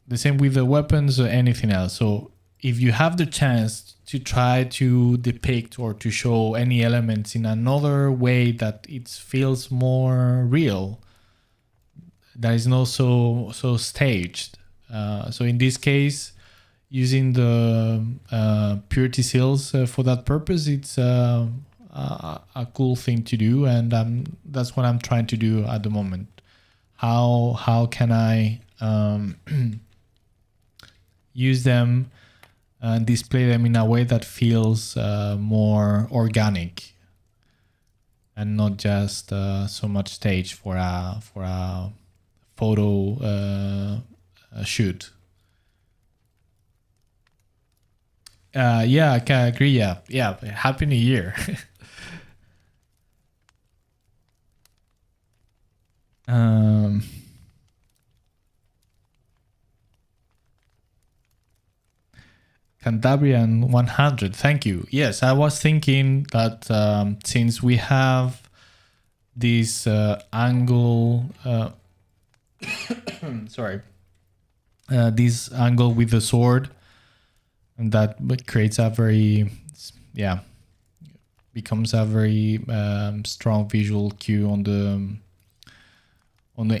Speaker 1: the same with the weapons or anything else. So if you have the chance to try to depict or to show any elements in another way that it feels more real, that is not so staged. So in this case, using the purity seals for that purpose, it's a cool thing to do, and that's what I'm trying to do at the moment. How can I use them and display them in a way that feels more organic, and not just so much staged for a photo shoot. Yeah, I can agree. Yeah. Happy New Year. Cantabrian 100, thank you. Yes, I was thinking that since we have this angle, sorry, this angle with the sword, and that creates a very, becomes a very strong visual cue on the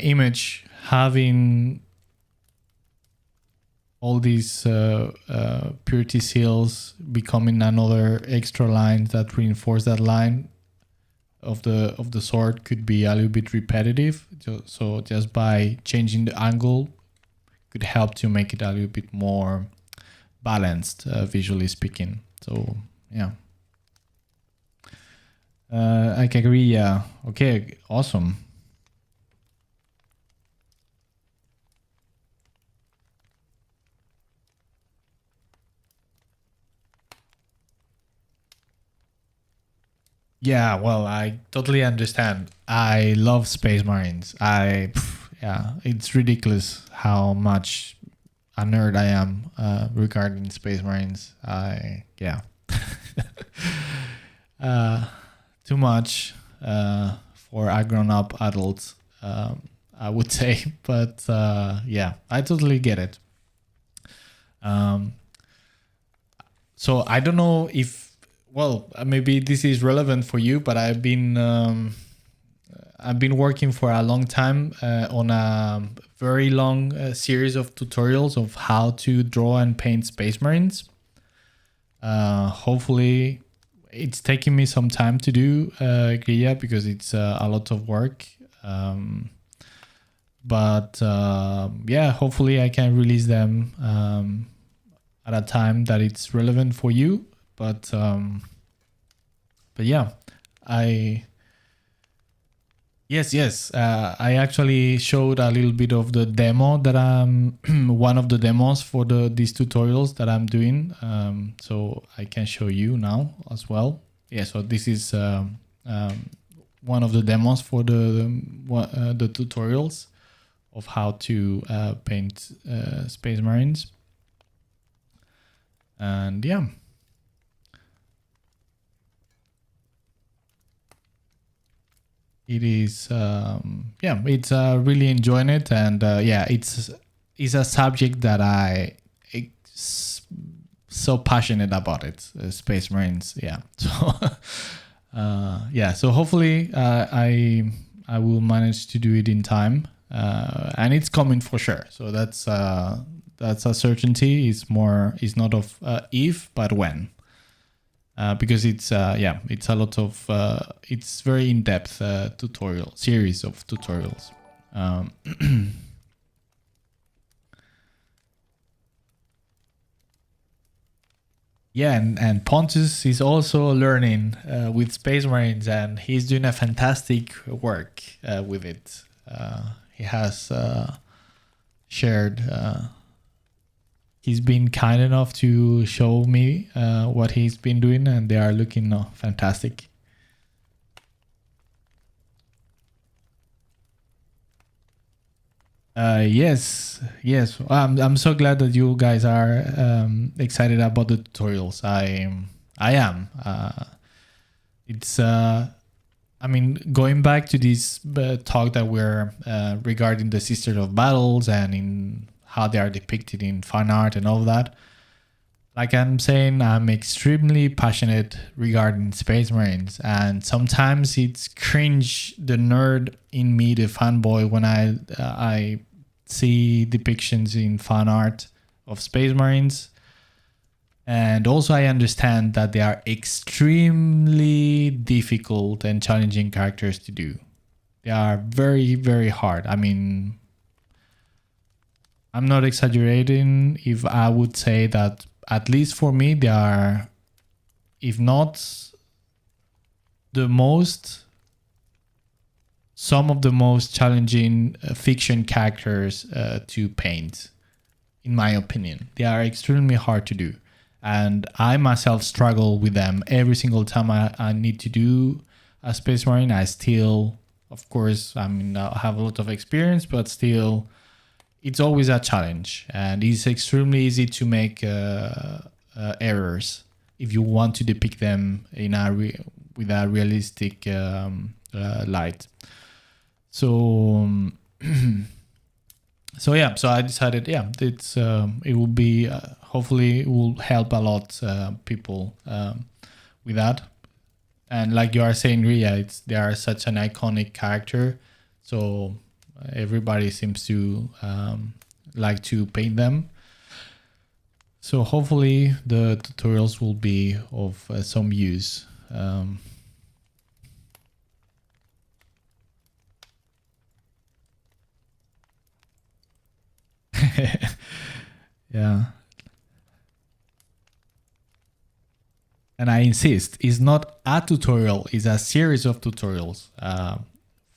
Speaker 1: image, having all these purity seals becoming another extra line that reinforce that line of the sword could be a little bit repetitive. So just by changing the angle could help to make it a little bit more balanced, visually speaking. So yeah, I can agree. Yeah. Okay. Awesome. Yeah, well, I totally understand. I love Space Marines. Yeah, it's ridiculous how much a nerd I am regarding Space Marines. Yeah, too much for a grown-up adult, I would say. But yeah, I totally get it. So I don't know if, well, maybe this is relevant for you, but I've been working for a long time on a very long series of tutorials of how to draw and paint Space Marines. Hopefully, it's taking me some time to do, Guilla, because it's a lot of work. But yeah, hopefully I can release them at a time that it's relevant for you. But yeah, Yes. I actually showed a little bit of the demo that I'm one of the demos for these tutorials that I'm doing. So I can show you now as well. Yeah. So this is one of the demos for the tutorials of how to paint Space Marines. And yeah. It is, yeah, it's really enjoying it, and yeah, it's a subject that so passionate about it, Space Marines. Yeah, so yeah, so hopefully I will manage to do it in time, and it's coming for sure. So that's a certainty. It's not of if, but when. Because it's it's a lot of it's very in-depth tutorial series of tutorials. Yeah, and Pontus is also learning with Space Marines, and he's doing a fantastic work with it. He has shared. He's been kind enough to show me what he's been doing, and they are looking fantastic. Yes. I'm so glad that you guys are excited about the tutorials. I am. It's I mean, going back to this talk that we're regarding the Sisters of Battles and in how they are depicted in fan art and all that. Like I'm saying, I'm extremely passionate regarding Space Marines, and sometimes it's cringe the nerd in me, the fanboy, when I see depictions in fan art of Space Marines. And also I understand that they are extremely difficult and challenging characters to do. They are very, very hard. I mean, I'm not exaggerating if I would say that, at least for me, they are, if not some of the most challenging fiction characters to paint, in my opinion. They are extremely hard to do. And I myself struggle with them every single time I need to do a Space Marine. I still, of course, I mean, I have a lot of experience, but still, it's always a challenge, and it's extremely easy to make errors if you want to depict them in with a realistic light. So so yeah, so I decided, yeah, it's it will be hopefully it will help a lot people with that. And like you are saying, Ria, they are such an iconic character, so everybody seems to like to paint them. So hopefully the tutorials will be of some use. Yeah. And I insist, it's not a tutorial, it's a series of tutorials.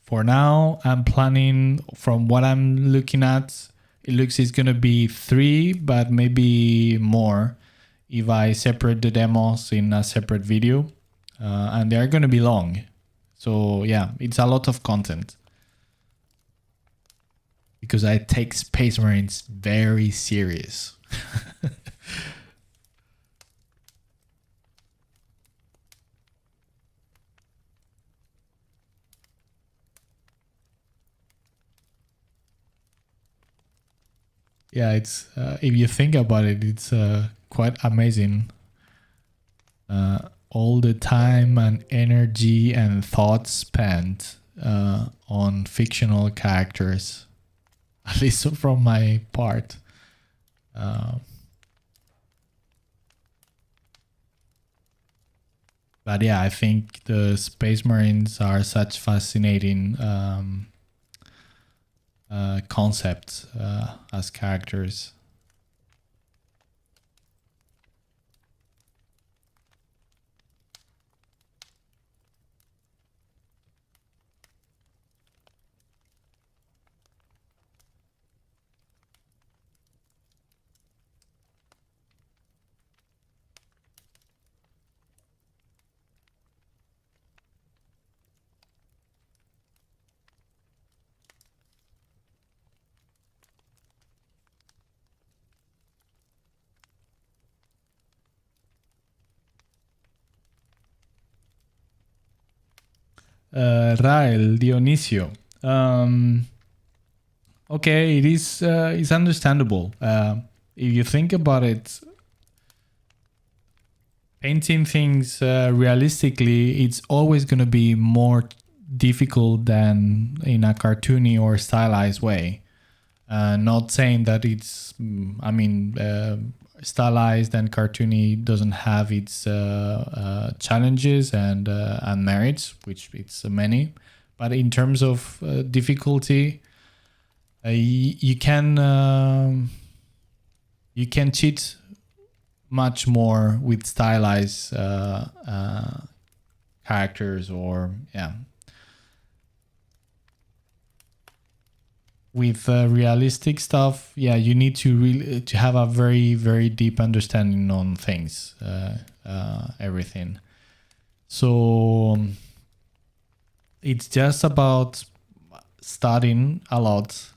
Speaker 1: For now, I'm planning, from what I'm looking at, it looks it's going to be 3, but maybe more if I separate the demos in a separate video. And they're going to be long. So yeah, it's a lot of content. Because I take Space Marines very serious. yeah, it's if you think about it, it's quite amazing. All the time and energy and thoughts spent on fictional characters, at least from my part. But yeah, I think the Space Marines are such fascinating concepts as characters. Rael Dionisio. Okay, it is. It's understandable. If you think about it, painting things realistically, it's always going to be more difficult than in a cartoony or stylized way. Not saying that it's. I mean, stylized and cartoony doesn't have its challenges and merits, which it's many. But in terms of difficulty, you can cheat much more with stylized characters, or with realistic stuff. Yeah, you need to really to have a very very deep understanding on things, everything. So it's just about studying a lot,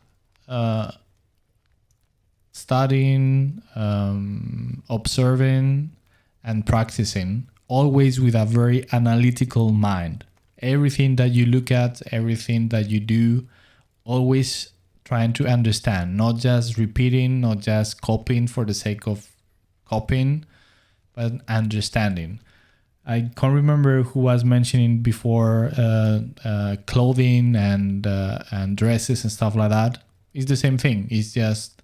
Speaker 1: observing, and practicing, always with a very analytical mind. Everything that you look at, everything that you do, always trying to understand, not just repeating, not just copying for the sake of copying, but understanding. I can't remember who was mentioning before clothing and dresses and stuff like that. It's the same thing. It's just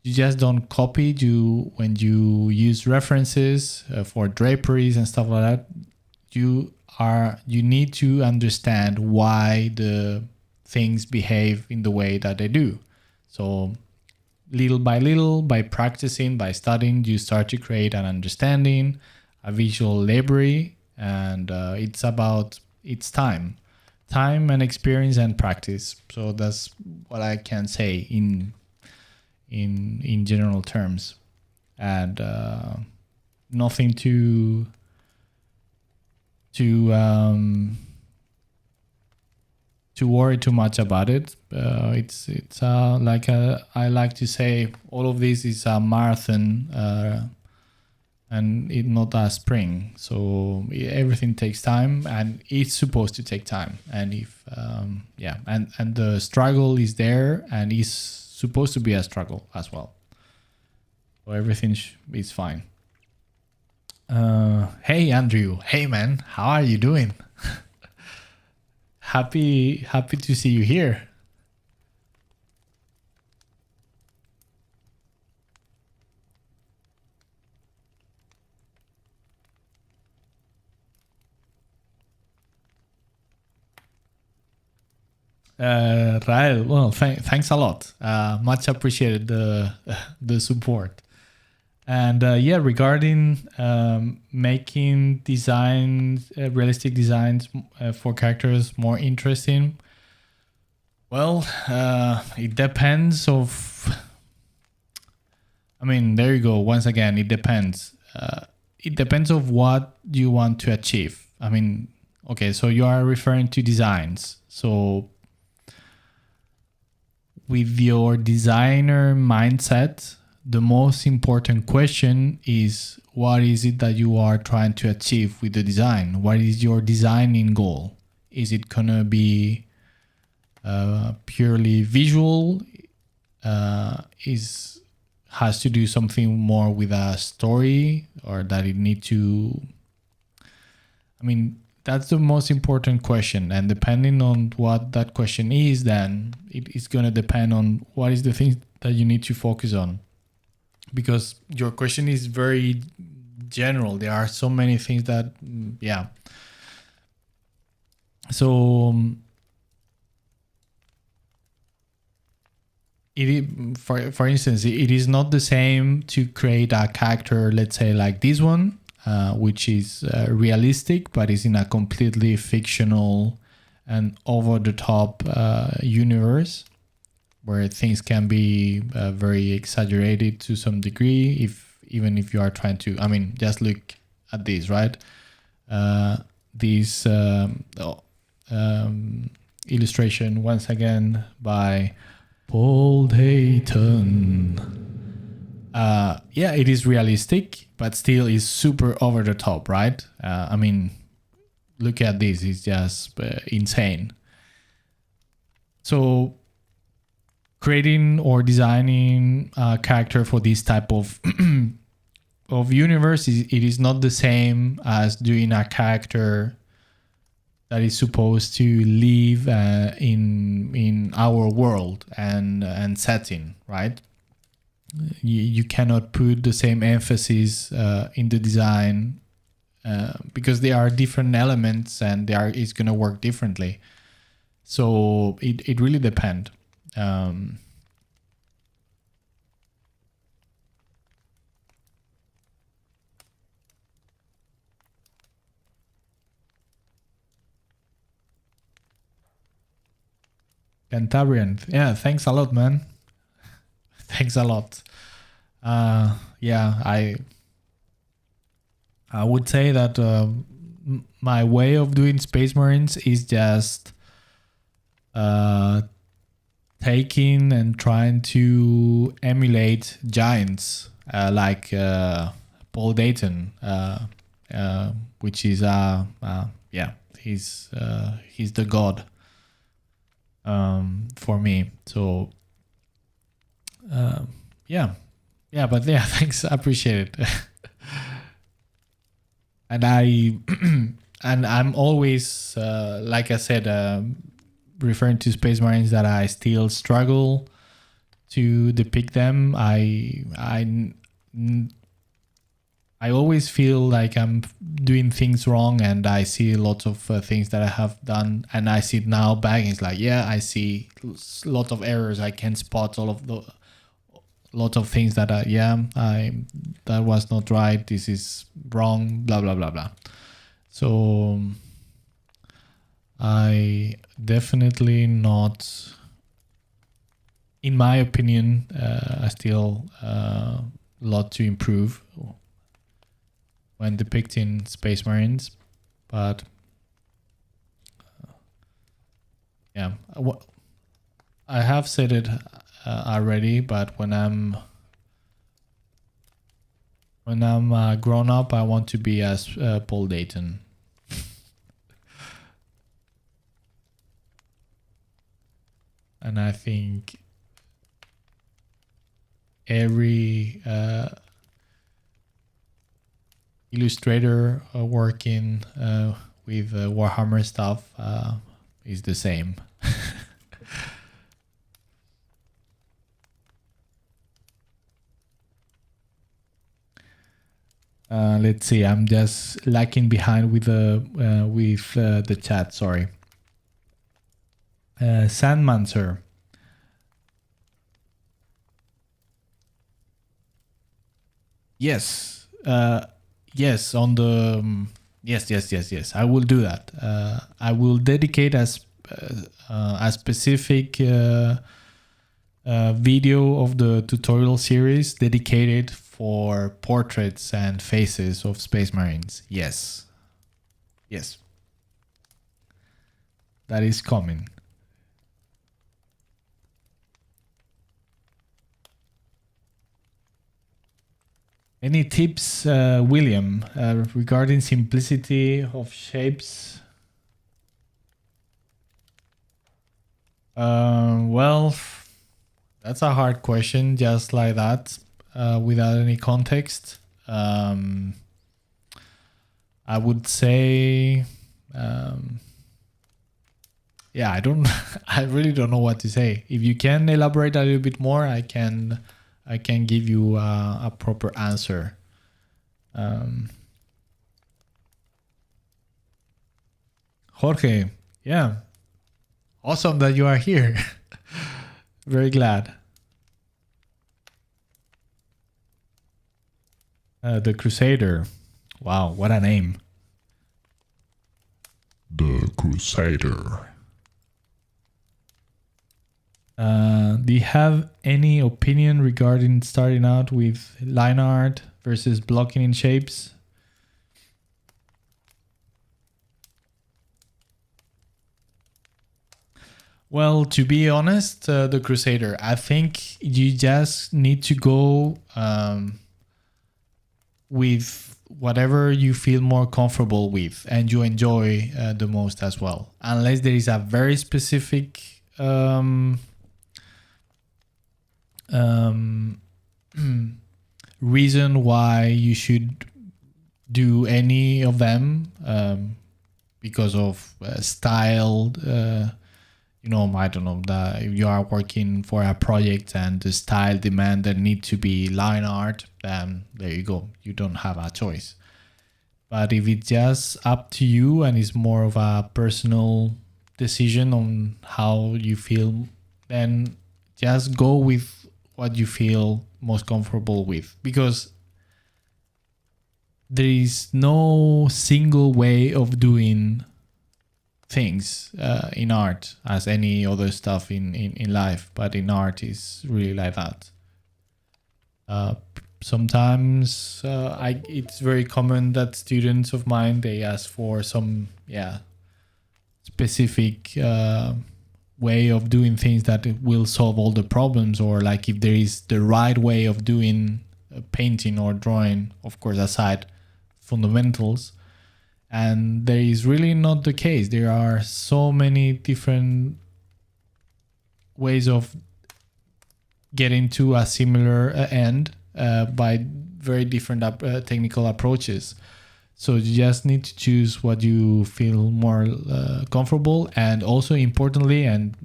Speaker 1: you just don't copy. You when you use references for draperies and stuff like that, you need to understand why the things behave in the way that they do. So little by little, by practicing, by studying, you start to create an understanding, a visual library, and it's time and experience and practice. So that's what I can say in general terms, and nothing to worry too much about it. It's like I like to say, all of this is a marathon, and it not a spring. So everything takes time, and it's supposed to take time. And if and the struggle is there, and it's supposed to be a struggle as well. So everything is fine. Hey Andrew, hey man, how are you doing? happy to see you here. Rael, well, thanks a lot. Much appreciated the support. And regarding making designs, realistic designs for characters more interesting, well, it depends of. I mean, there you go. Once again, it depends. It depends of what you want to achieve. I mean, okay, so you are referring to designs. So with your designer mindset, the most important question is, what is it that you are trying to achieve with the design? What is your designing goal? Is it gonna be purely visual? is has to do something more with a story, or that it need to, I mean, that's the most important question, and depending on what that question is, then it is going to depend on what is the thing that you need to focus on, because your question is very general. There are so many things that yeah. So for instance, it is not the same to create a character, let's say like this one, which is realistic, but is in a completely fictional and over the top universe, where things can be very exaggerated to some degree, even if you are trying to, I mean, just look at this, right? This illustration once again by Paul Dayton. Yeah, it is realistic, but still is super over the top, right? I mean, look at this, it's just insane. So creating or designing a character for this type of of universe, it is not the same as doing a character that is supposed to live in our world and setting, right? You cannot put the same emphasis in the design because there are different elements and it's going to work differently. So it really depends. Cantabrian, yeah, thanks a lot, man. Thanks a lot. Yeah, I would say that my way of doing Space Marines is just taking and trying to emulate giants like Paul Dayton, which is yeah, he's the god for me. So yeah, but yeah, thanks, I appreciate it. And and I'm always like I said, referring to Space Marines, that I still struggle to depict them. I always feel like I'm doing things wrong, and I see lots of things that I have done, and I see it now back. It's like, yeah, I see lots of errors. I can spot all of the lots of things that that was not right. This is wrong. Blah blah blah blah. So I definitely not, in my opinion, I still a lot to improve when depicting Space Marines, but yeah, I have said it already, but when I'm grown up, I want to be as Paul Dayton. And I think every illustrator working with Warhammer stuff is the same. Let's see, I'm just lagging behind with the chat, sorry. Sandmancer. Yes. Yes, on the yes. I will do that. I will dedicate a specific video of the tutorial series dedicated for portraits and faces of Space Marines. Yes. That is coming. Any tips, William, regarding simplicity of shapes? Well, That's a hard question, just like that, without any context. I would say, yeah, I don't, I really don't know what to say. If you can elaborate a little bit more, I can give you a proper answer. Jorge, yeah, awesome that you are here. Very glad. The Crusader. Wow, what a name. The Crusader. Do you have any opinion regarding starting out with line art versus blocking in shapes? Well, to be honest, the Crusader, I think you just need to go with whatever you feel more comfortable with and you enjoy the most as well. Unless there is a very specific reason why you should do any of them, because of style, you know, I don't know, that if you are working for a project and the style demand that need to be line art, then there you go, you don't have a choice. But if it's just up to you and it's more of a personal decision on how you feel, then just go with what you feel most comfortable with, because there is no single way of doing things in art as any other stuff in life, but in art is really like that. Sometimes it's very common that students of mine, they ask for some specific way of doing things that will solve all the problems, or like if there is the right way of doing painting or drawing, of course aside fundamentals. And there is really not the case. There are so many different ways of getting to a similar end by very different technical approaches. So you just need to choose what you feel more comfortable, and also importantly, and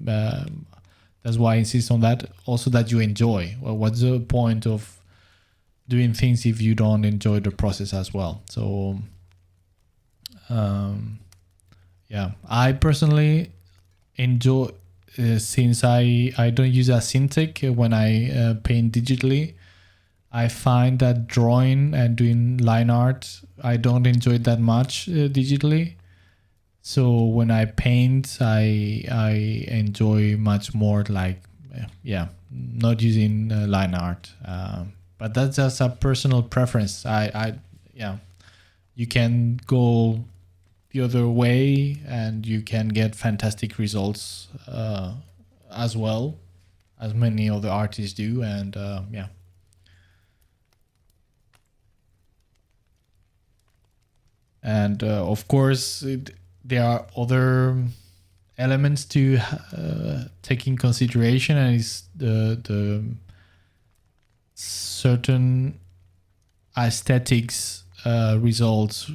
Speaker 1: that's why I insist on that, also that you enjoy. Well, what's the point of doing things if you don't enjoy the process as well? So I personally enjoy, since I don't use a Cintiq when I paint digitally, I find that drawing and doing line art, I don't enjoy it that much digitally. So when I paint, I enjoy much more, like, not using line art. But that's just a personal preference. You can go the other way and you can get fantastic results as well, as many other artists do. And and of course there are other elements to take in consideration, and it's the certain aesthetics results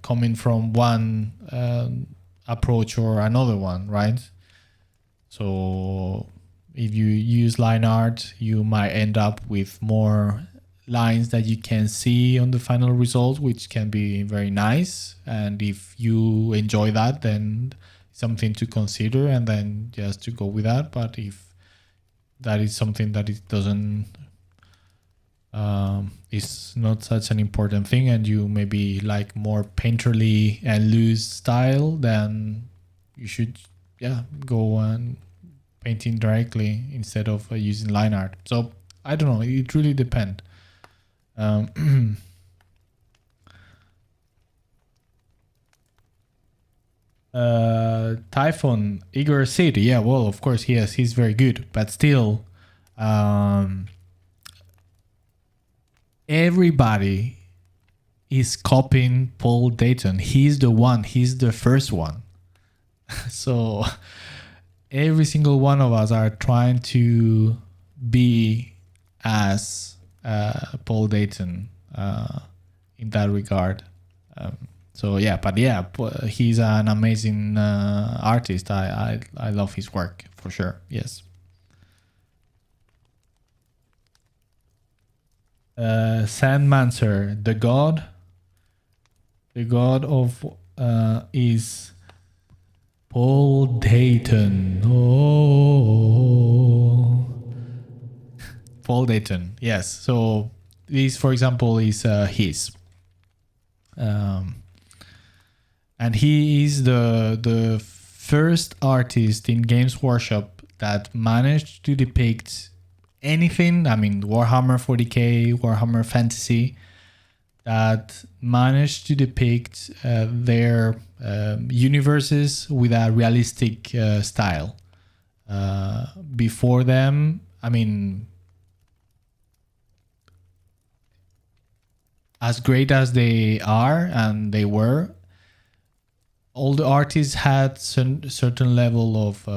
Speaker 1: coming from one approach or another one, right? So if you use line art, you might end up with more lines that you can see on the final result, which can be very nice. And if you enjoy that, then something to consider, and then just to go with that. But if that is something that it doesn't is not such an important thing, and you maybe like more painterly and loose style, then you should go on painting directly instead of using line art. So I don't know, it really depends. Typhon Igor City, yeah, well, of course he's very good, but still everybody is copying Paul Dayton. He's the one. He's the first one. So every single one of us are trying to be as Paul Dayton in that regard. So yeah, but yeah, he's an amazing artist. I love his work for sure. Yes. Sandmancer, the god of is Paul Dayton. Oh, Paul Dayton. Yes. So this, for example, is his. And he is the first artist in Games Workshop that managed to depict anything. I mean, Warhammer 40k, Warhammer Fantasy, that managed to depict their universes with a realistic style. Before them, I mean, as great as they are and they were, all the artists had certain level of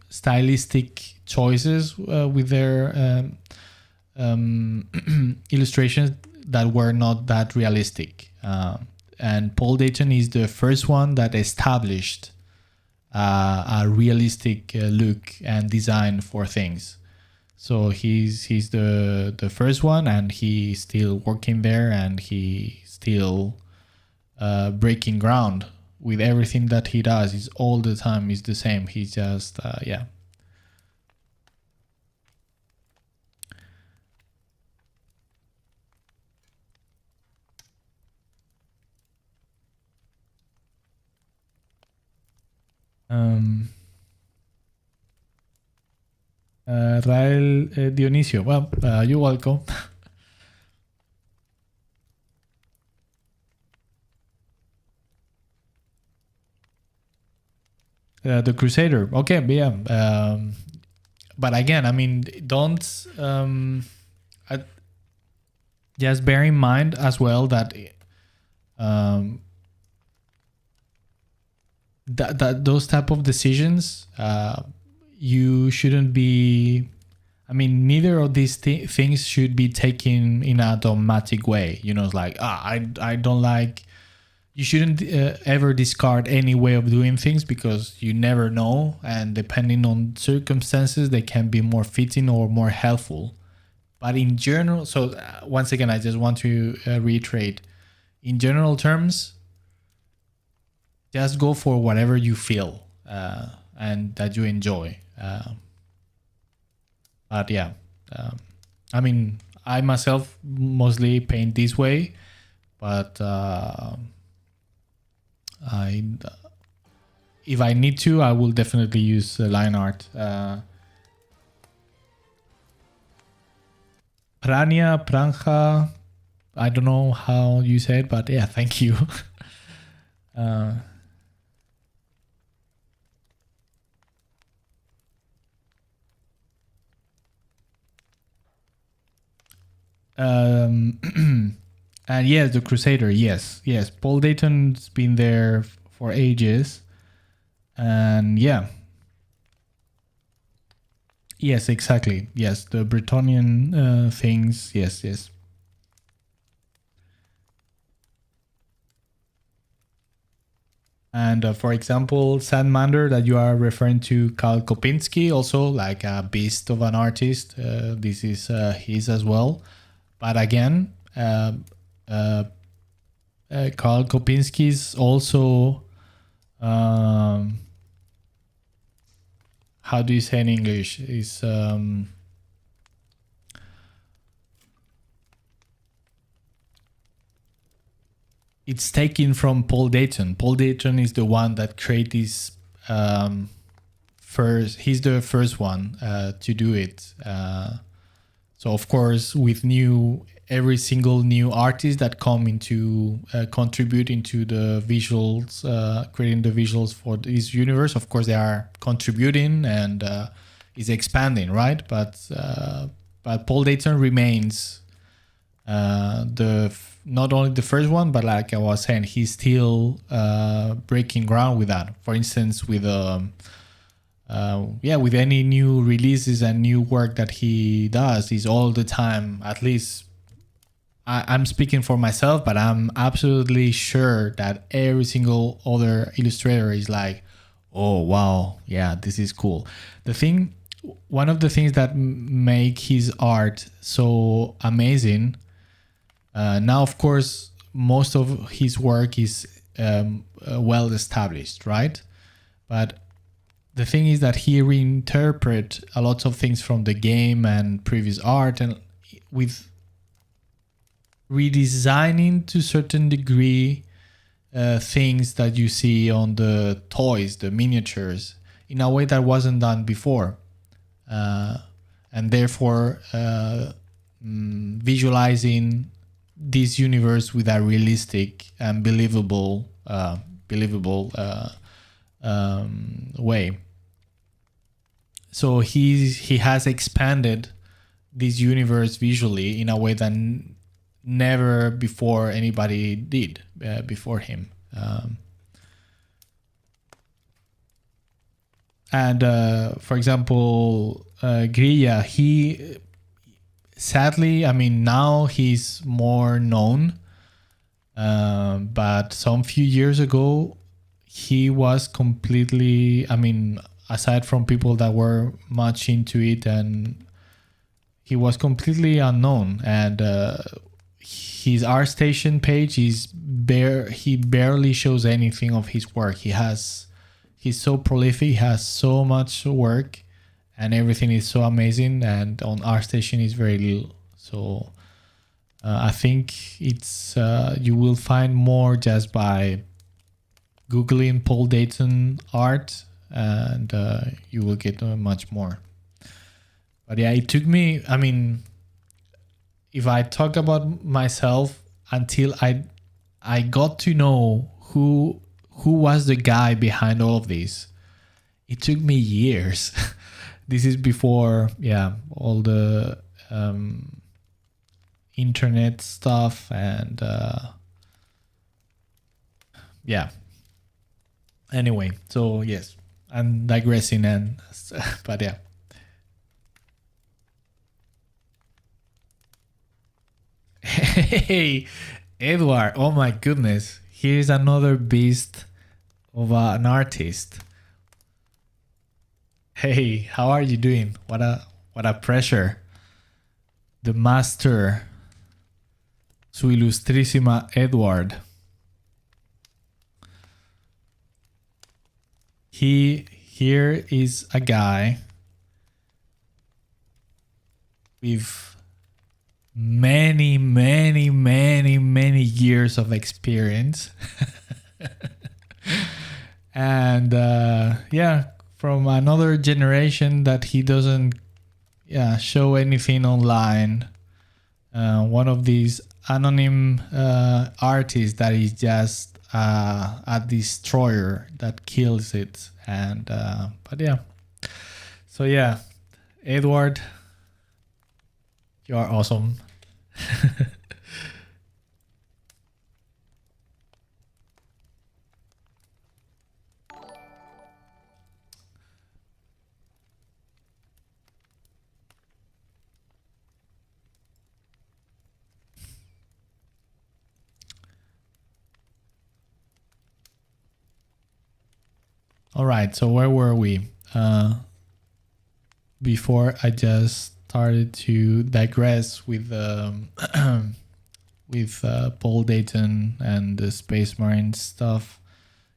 Speaker 1: stylistic choices with their illustrations that were not that realistic. And Paul Dayton is the first one that established a realistic look and design for things. So he's the first one, and he's still working there, and he still breaking ground with everything that he does. Is all the time is the same. He's just yeah. Rael Dionisio, well, you're welcome. The Crusader, okay, yeah. But again, I mean, don't just bear in mind as well that that those type of decisions, you shouldn't be. I mean, neither of these things should be taken in a dogmatic way. You know, it's like, I don't like. You shouldn't ever discard any way of doing things, because you never know, and depending on circumstances, they can be more fitting or more helpful. But in general, so once again, I just want to reiterate, in general terms, just go for whatever you feel and that you enjoy. But yeah, I mean, I myself mostly paint this way, but if I need to, I will definitely use line art. Pranja, I don't know how you say it, but yeah, thank you. And yes, the Crusader, yes. Paul Dayton's been there for ages, and yeah. Yes, exactly. Yes, the Bretonian things. Yes. And for example, Sandmander that you are referring to, Karl Kopinski, also like a beast of an artist. This is his as well. But again, Karl Kopinski is also, how do you say in English? Is it's taken from Paul Dayton. Paul Dayton is the one that created this first. He's the first one to do it. So of course, with every single new artist that come into contribute into the visuals, creating the visuals for this universe, of course they are contributing and is expanding, right? But Paul Dayton remains the not only the first one, but like I was saying, he's still breaking ground with that. For instance, with with any new releases and new work that he does, he's all the time, at least I'm speaking for myself, but I'm absolutely sure that every single other illustrator is like, oh wow, yeah, this is cool. One of the things that make his art so amazing, now of course most of his work is well established, right? But the thing is that he reinterpret a lot of things from the game and previous art, and with redesigning to a certain degree things that you see on the toys, the miniatures, in a way that wasn't done before. And therefore visualizing this universe with a realistic and believable way. So he has expanded this universe visually in a way that never before anybody did before him. And for example, Grilla, he sadly, I mean, now he's more known, but some few years ago, he was completely, I mean, aside from people that were much into it, and he was completely unknown. And his ArtStation page is he barely shows anything of his work. He's so prolific, he has so much work, and everything is so amazing, and on ArtStation is very little. So I think it's you will find more just by Googling Paul Dayton art, and you will get much more. But yeah, it took me, I mean, if I talk about myself, until I got to know who was the guy behind all of this, it took me years. This is before, all the internet stuff, and Anyway, so yes, I'm digressing, and but yeah. Hey, Edward! Oh my goodness! Here's another beast of an artist. Hey, how are you doing? What a pressure. The master, su ilustrísima Edward. Here is a guy with many years of experience. And from another generation that he doesn't show anything online. One of these anonym artists that is just a destroyer that kills it. And but yeah, so yeah, Edward, you are awesome. All right, so where were we? Before I just started to digress with with Paul Dayton and the Space Marine stuff.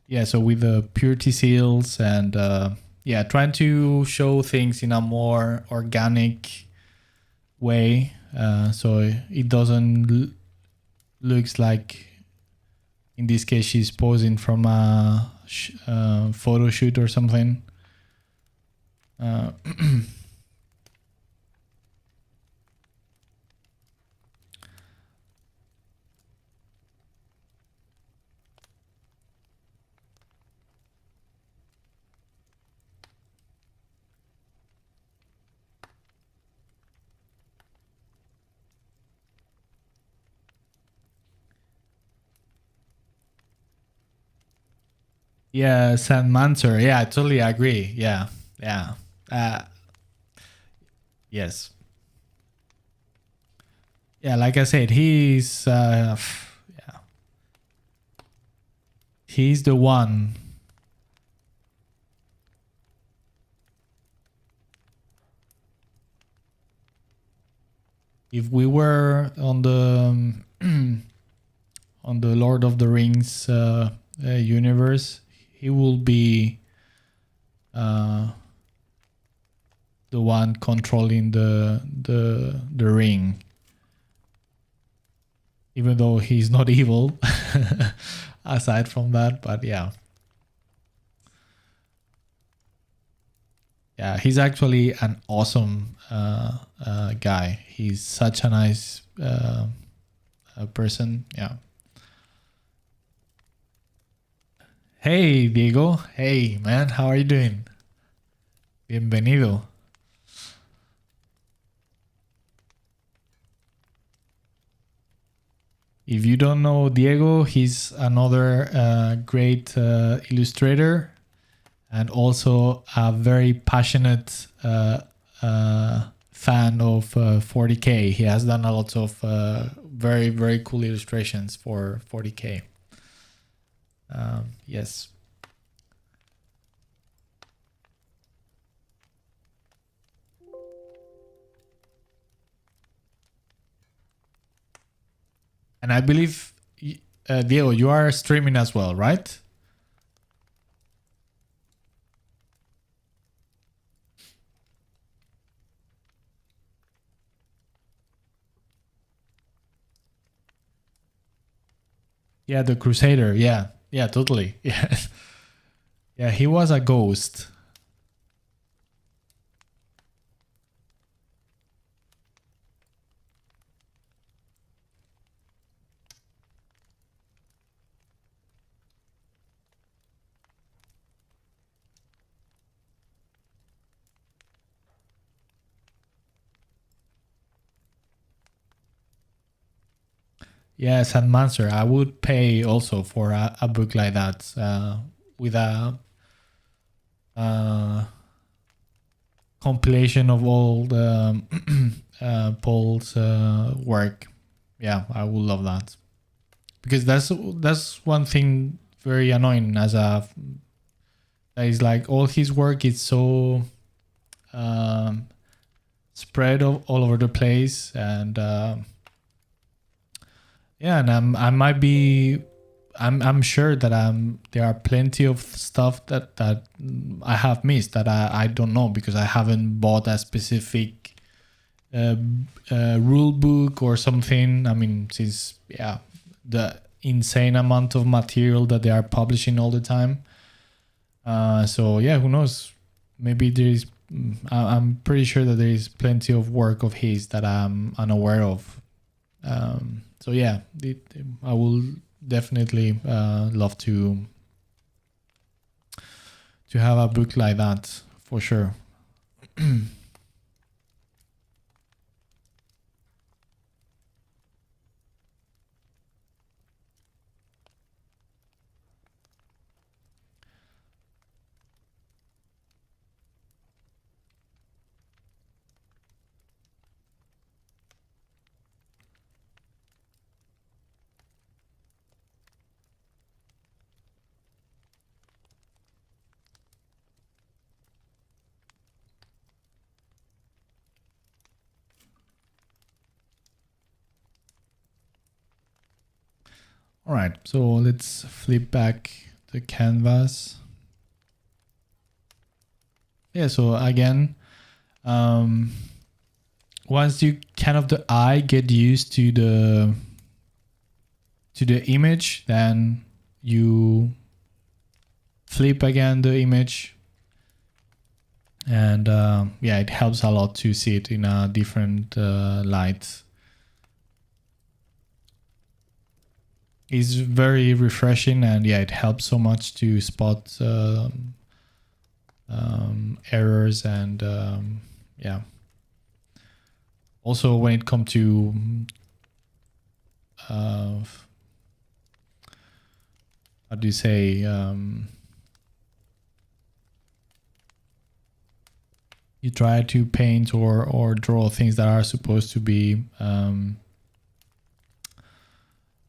Speaker 1: Yeah, so with the purity seals and trying to show things in a more organic way, so it doesn't looks like, in this case, she's posing from a photo shoot or something. Yeah, Sandmancer. Yeah, I totally agree. Yeah, yeah. Yes. Yeah, like I said, yeah, he's the one. If we were on the on the Lord of the Rings universe, he will be uh, the one controlling the ring, even though he's not evil. Aside from that, but yeah, he's actually an awesome guy. He's such a nice person. Yeah. Hey, Diego. Hey, man. How are you doing? Bienvenido. If you don't know Diego, he's another great illustrator and also a very passionate fan of 40K. He has done a lot of very, very cool illustrations for 40K. Yes. And I believe, Diego, you are streaming as well, right? Yeah, the Crusader. Yeah, yeah, totally. Yeah, yeah, he was a ghost. Yes, and Manser, I would pay also for a book like that with a compilation of all the Paul's work. Yeah, I would love that because that's one thing very annoying as a that is like all his work is so um, spread all over the place and yeah, and I might be I'm sure that there are plenty of stuff that I have missed that I don't know because I haven't bought a specific uh, rule book or something. I mean, since the insane amount of material that they are publishing all the time. So yeah, who knows? Maybe there is. I'm pretty sure that there is plenty of work of his that I'm unaware of. So yeah, I will definitely love to have a book like that for sure. All right, so let's flip back the canvas. Yeah, so again, once you kind of the eye get used to the image, then you flip again the image, and yeah, it helps a lot to see it in a different light. It's very refreshing, and yeah, it helps so much to spot errors and yeah. Also, when it comes to how do you say you try to paint or draw things that are supposed to be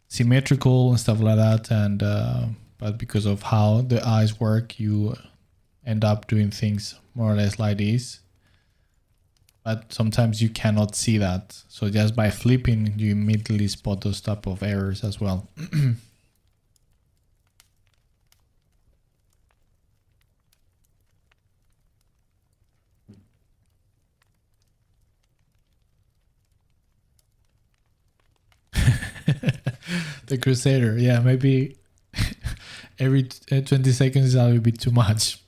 Speaker 1: symmetrical and stuff like that, and but because of how the eyes work, you end up doing things more or less like this. But sometimes you cannot see that, so just by flipping you immediately spot those type of errors as well. The Crusader, yeah, maybe every 20 seconds is a little bit too much.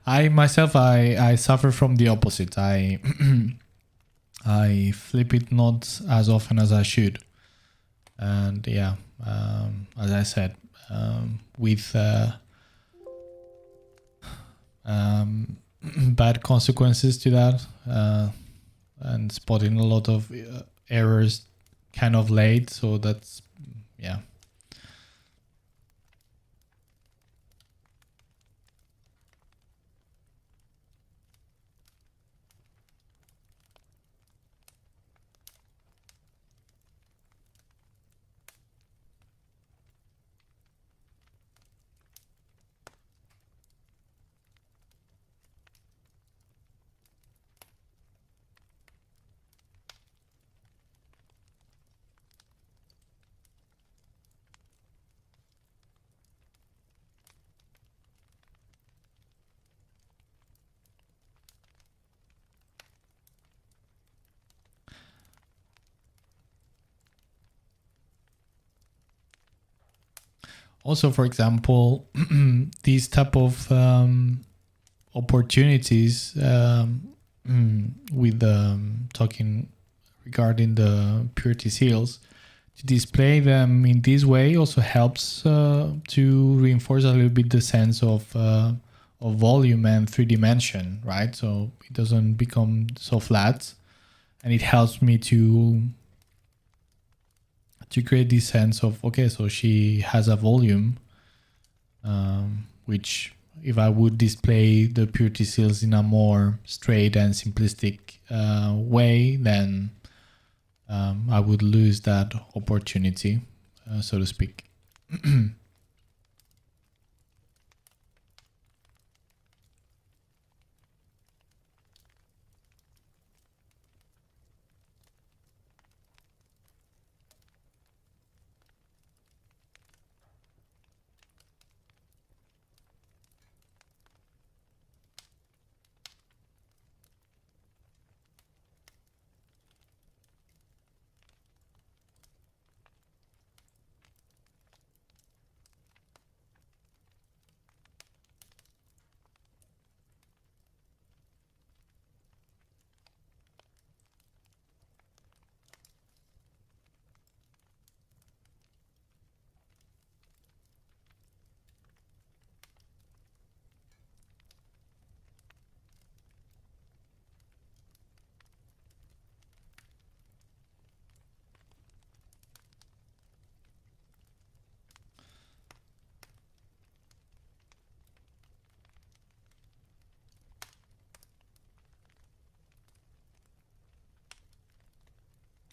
Speaker 1: I myself, I suffer from the opposite. I I flip it not as often as I should, and yeah, as I said, with bad consequences to that, and spotting a lot of errors kind of late. So that's, yeah. Also, for example, these type of opportunities, with talking regarding the purity seals, to display them in this way also helps to reinforce a little bit the sense of volume and three dimension, right? So it doesn't become so flat, and it helps me to create this sense of, okay, so she has a volume, which if I would display the purity seals in a more straight and simplistic way, then I would lose that opportunity, so to speak.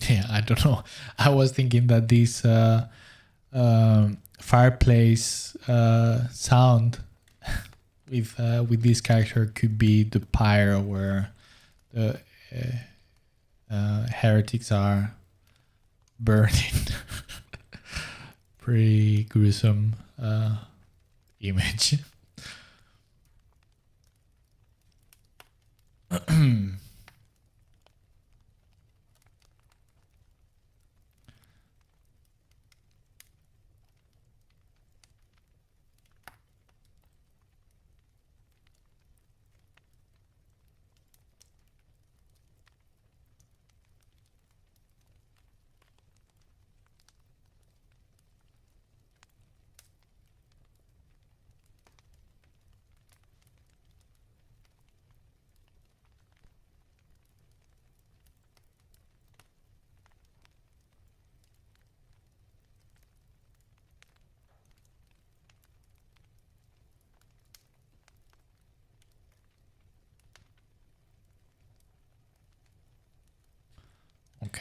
Speaker 1: Yeah, I don't know. I was thinking that this fireplace sound with this character could be the pyre where the heretics are burning. Pretty gruesome image.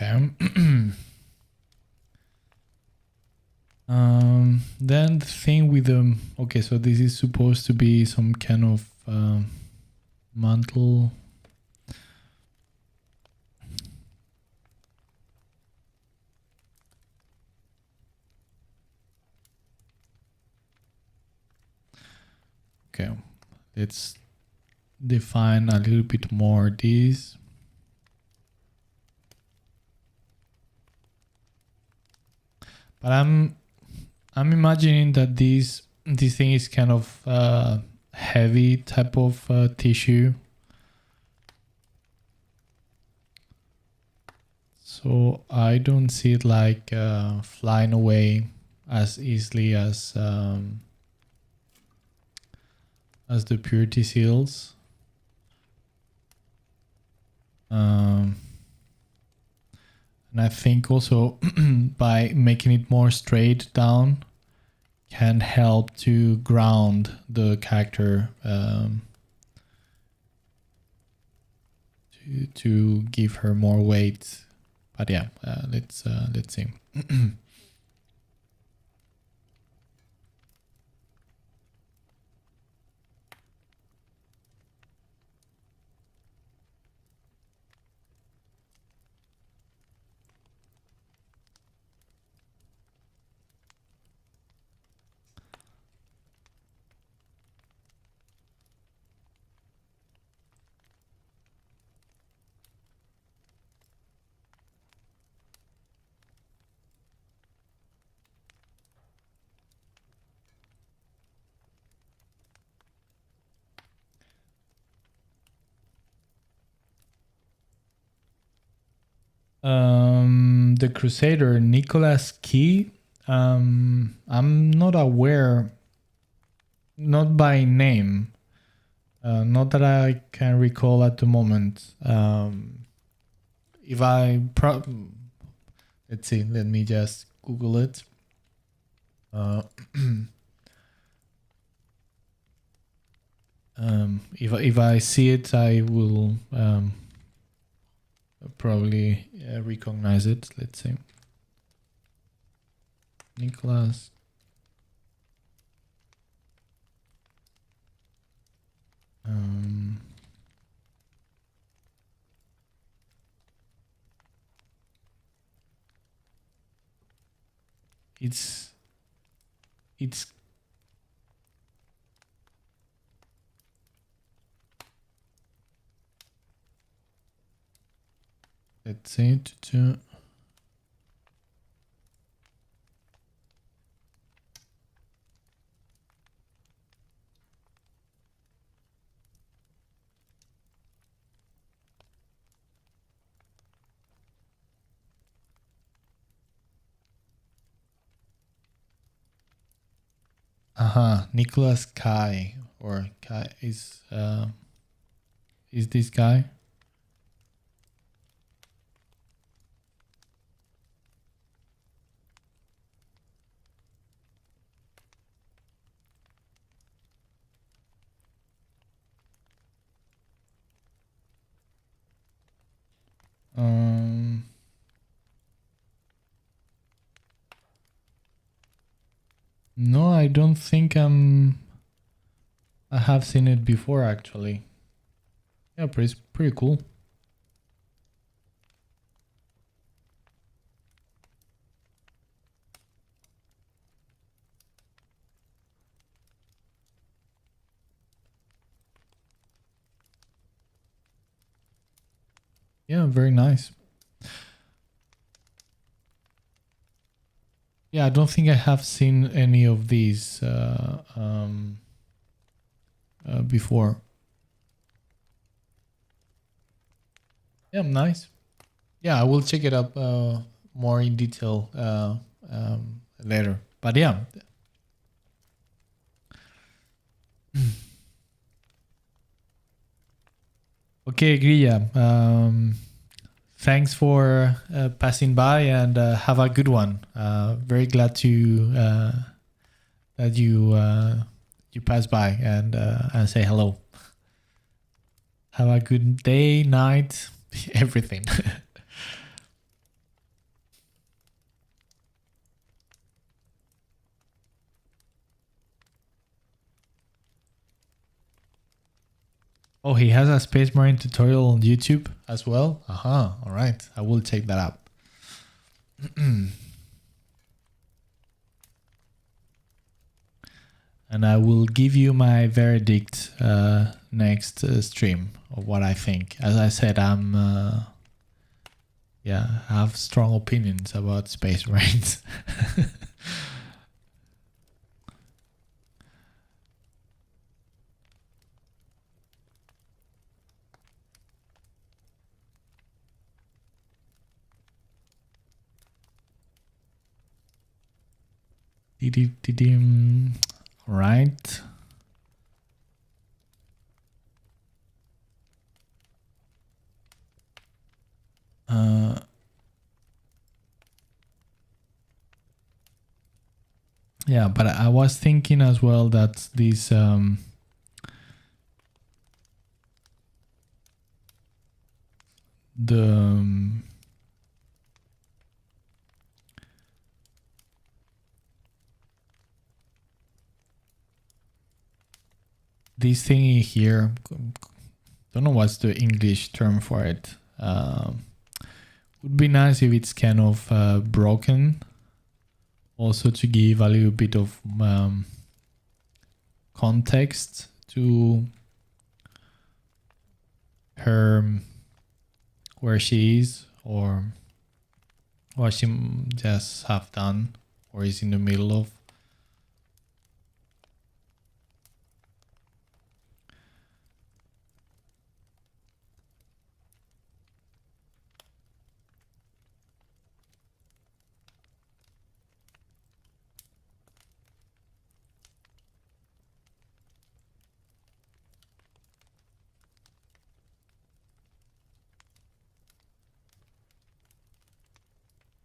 Speaker 1: Okay. Then the thing with the okay, so this is supposed to be some kind of mantle. Okay, let's define a little bit more this. But I'm imagining that this thing is kind of heavy type of tissue. So I don't see it like flying away as easily as the purity seals. And I think also by making it more straight down can help to ground the character, to give her more weight. But yeah, let's see. The Crusader, Nicholas Key. I'm not aware, not by name, not that I can recall at the moment. If I let's see, let me just Google it. If I see it, I will probably recognize it. Let's see. Nicholas. It's let's see to Nicholas Kai, or Kai is this guy? No, I don't think I have seen it before actually. Yeah, pretty cool. Yeah, very nice. Yeah, I don't think I have seen any of these before. Yeah, nice. Yeah, I will check it up more in detail later. But yeah. Okay, Grilla. Thanks for passing by, and have a good one. Very glad to that you pass by and say hello. Have a good day, night, everything. Oh, he has a Space Marine tutorial on YouTube as well. All right. I will check that out. And I will give you my verdict next stream of what I think. As I said, yeah, I have strong opinions about Space Marines. Right. Yeah, but I was thinking as well that this this thingy here, don't know what's the English term for it. Would be nice if it's kind of broken. Also to give a little bit of context to her, where she is, or what she just have done, or is in the middle of.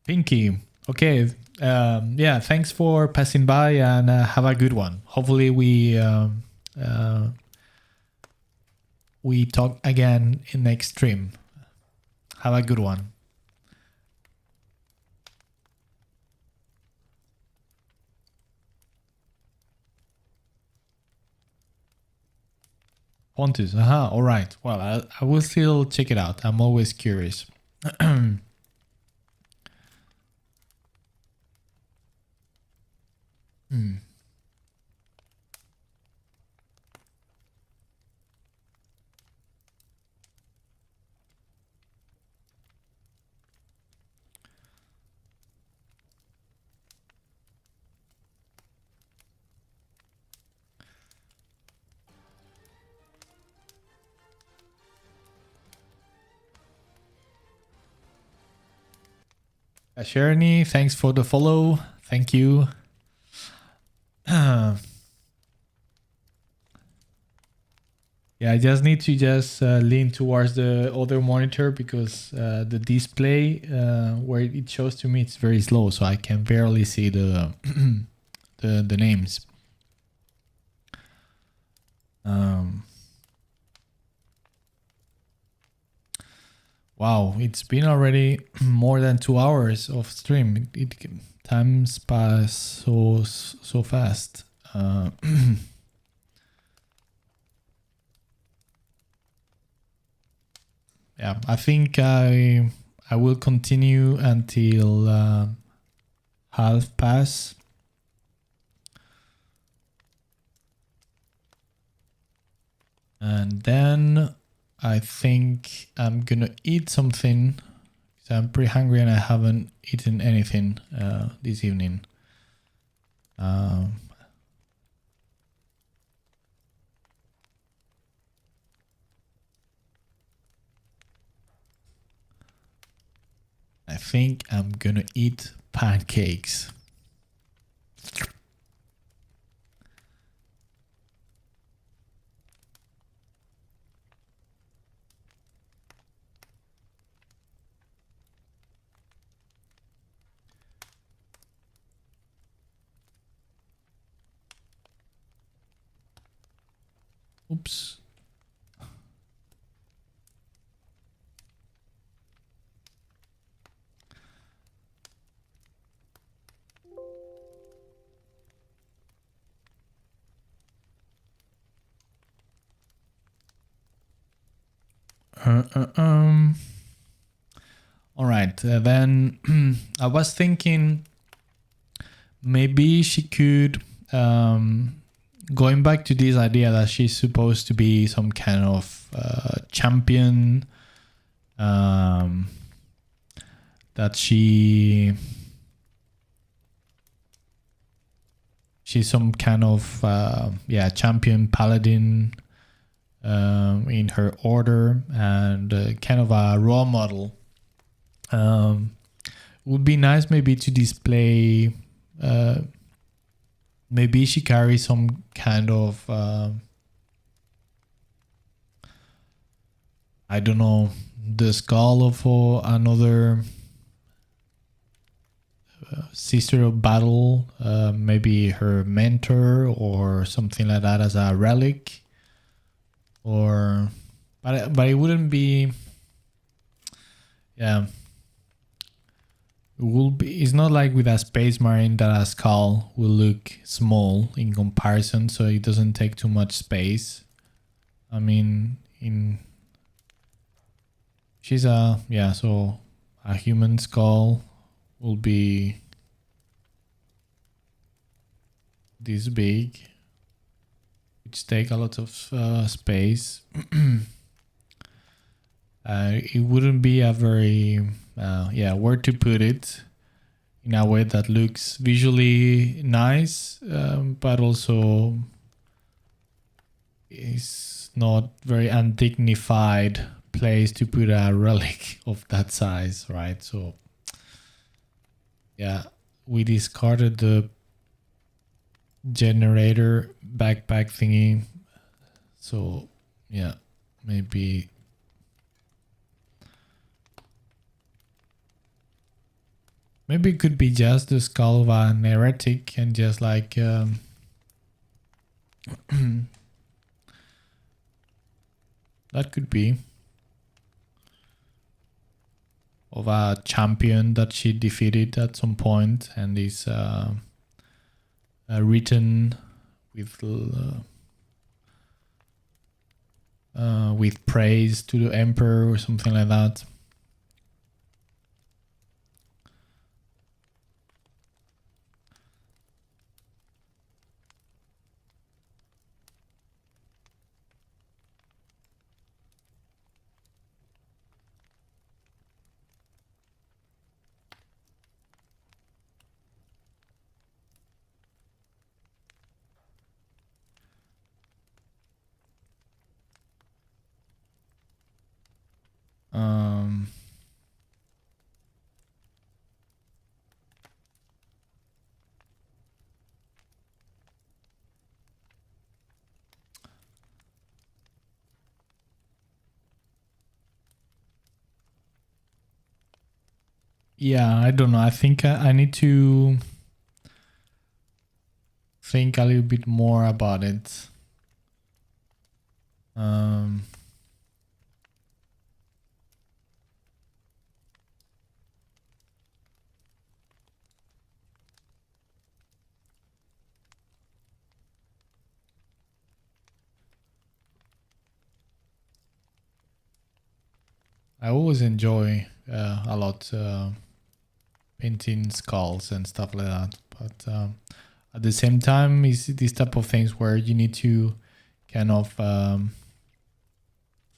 Speaker 1: Pinky. Okay. Yeah, thanks for passing by and have a good one. Hopefully we talk again in next stream. Have a good one. Pontus. All right. Well, I will still check it out. I'm always curious. Sharony, thanks for the follow. Thank you. Yeah, I just need to just lean towards the other monitor because the display where it shows to me it's very slow, so I can barely see the the names. Wow, it's been already more than 2 hours of stream. Times pass so fast. Yeah, I think I will continue until half past. And then I think I'm gonna eat something. I'm pretty hungry and I haven't eaten anything this evening. I think I'm gonna eat pancakes. Oops. All right, then I was thinking maybe she could, going back to this idea that she's supposed to be some kind of champion, that she's some kind of champion paladin in her order, and kind of a role model. Would be nice maybe to display, maybe she carries some kind of I don't know, the skull of another sister of battle, maybe her mentor or something like that as a relic, or but it wouldn't be, yeah, it will be, it's not like with a space marine that a skull will look small in comparison, so it doesn't take too much space. I mean, she's so a human skull will be this big, which take a lot of space. It wouldn't be a very where to put it in a way that looks visually nice, but also is not very undignified place to put a relic of that size, right? So yeah, we discarded the generator backpack thingy, so yeah, maybe it could be just the skull of an heretic, and just like that could be of a champion that she defeated at some point, and is written with praise to the emperor or something like that. Yeah, I don't know. I think I need to think a little bit more about it. I always enjoy a lot painting skulls and stuff like that, but at the same time, is these type of things where you need to kind of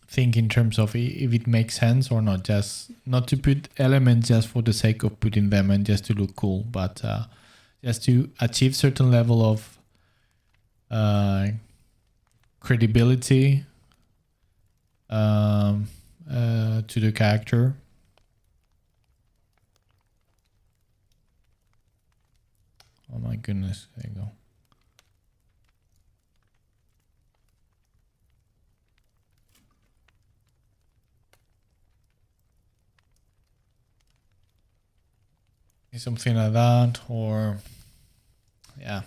Speaker 1: think in terms of if it makes sense or not. Just not to put elements just for the sake of putting them and just to look cool, but just to achieve certain level of credibility to the character. Oh my goodness, there you go. Something like that, or yeah.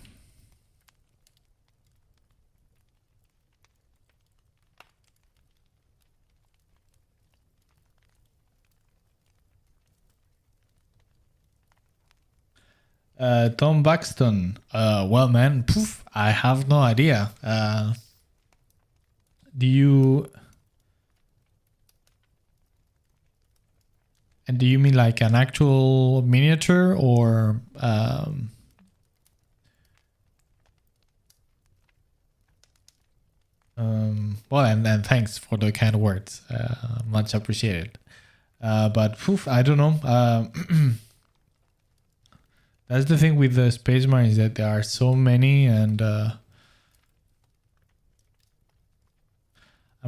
Speaker 1: Tom Buxton. Well, man, I have no idea. Do you And do you mean like an actual miniature or well, and thanks for the kind words, much appreciated. But I don't know. That's the thing with the Space Marines, that there are so many, and I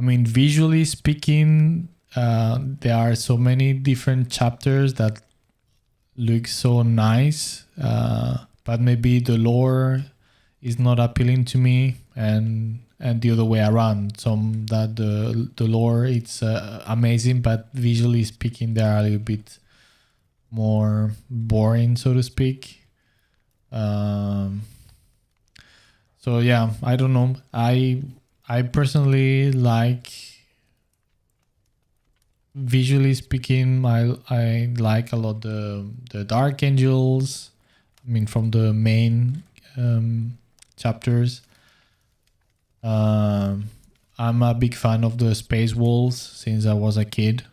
Speaker 1: mean, visually speaking, there are so many different chapters that look so nice, but maybe the lore is not appealing to me, and the other way around. Some that the lore, it's amazing, but visually speaking, they are a little bit more boring, so to speak. So yeah, I don't know. I personally like, visually speaking, I like a lot the Dark Angels. I mean, from the main chapters. I'm a big fan of the Space Wolves since I was a kid.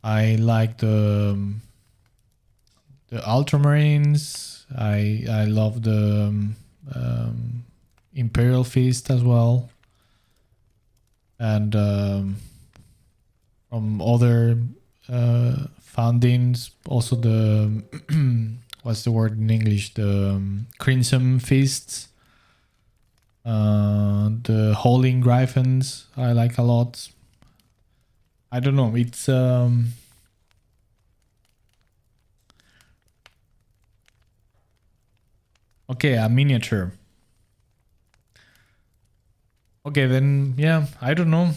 Speaker 1: I like the Ultramarines. I love the Imperial Fist as well. And from other foundings, also the what's the word in English? The Crimson Fists, the Howling Griffins, I like a lot. I don't know. It's okay, a miniature. Okay, then yeah, I don't know.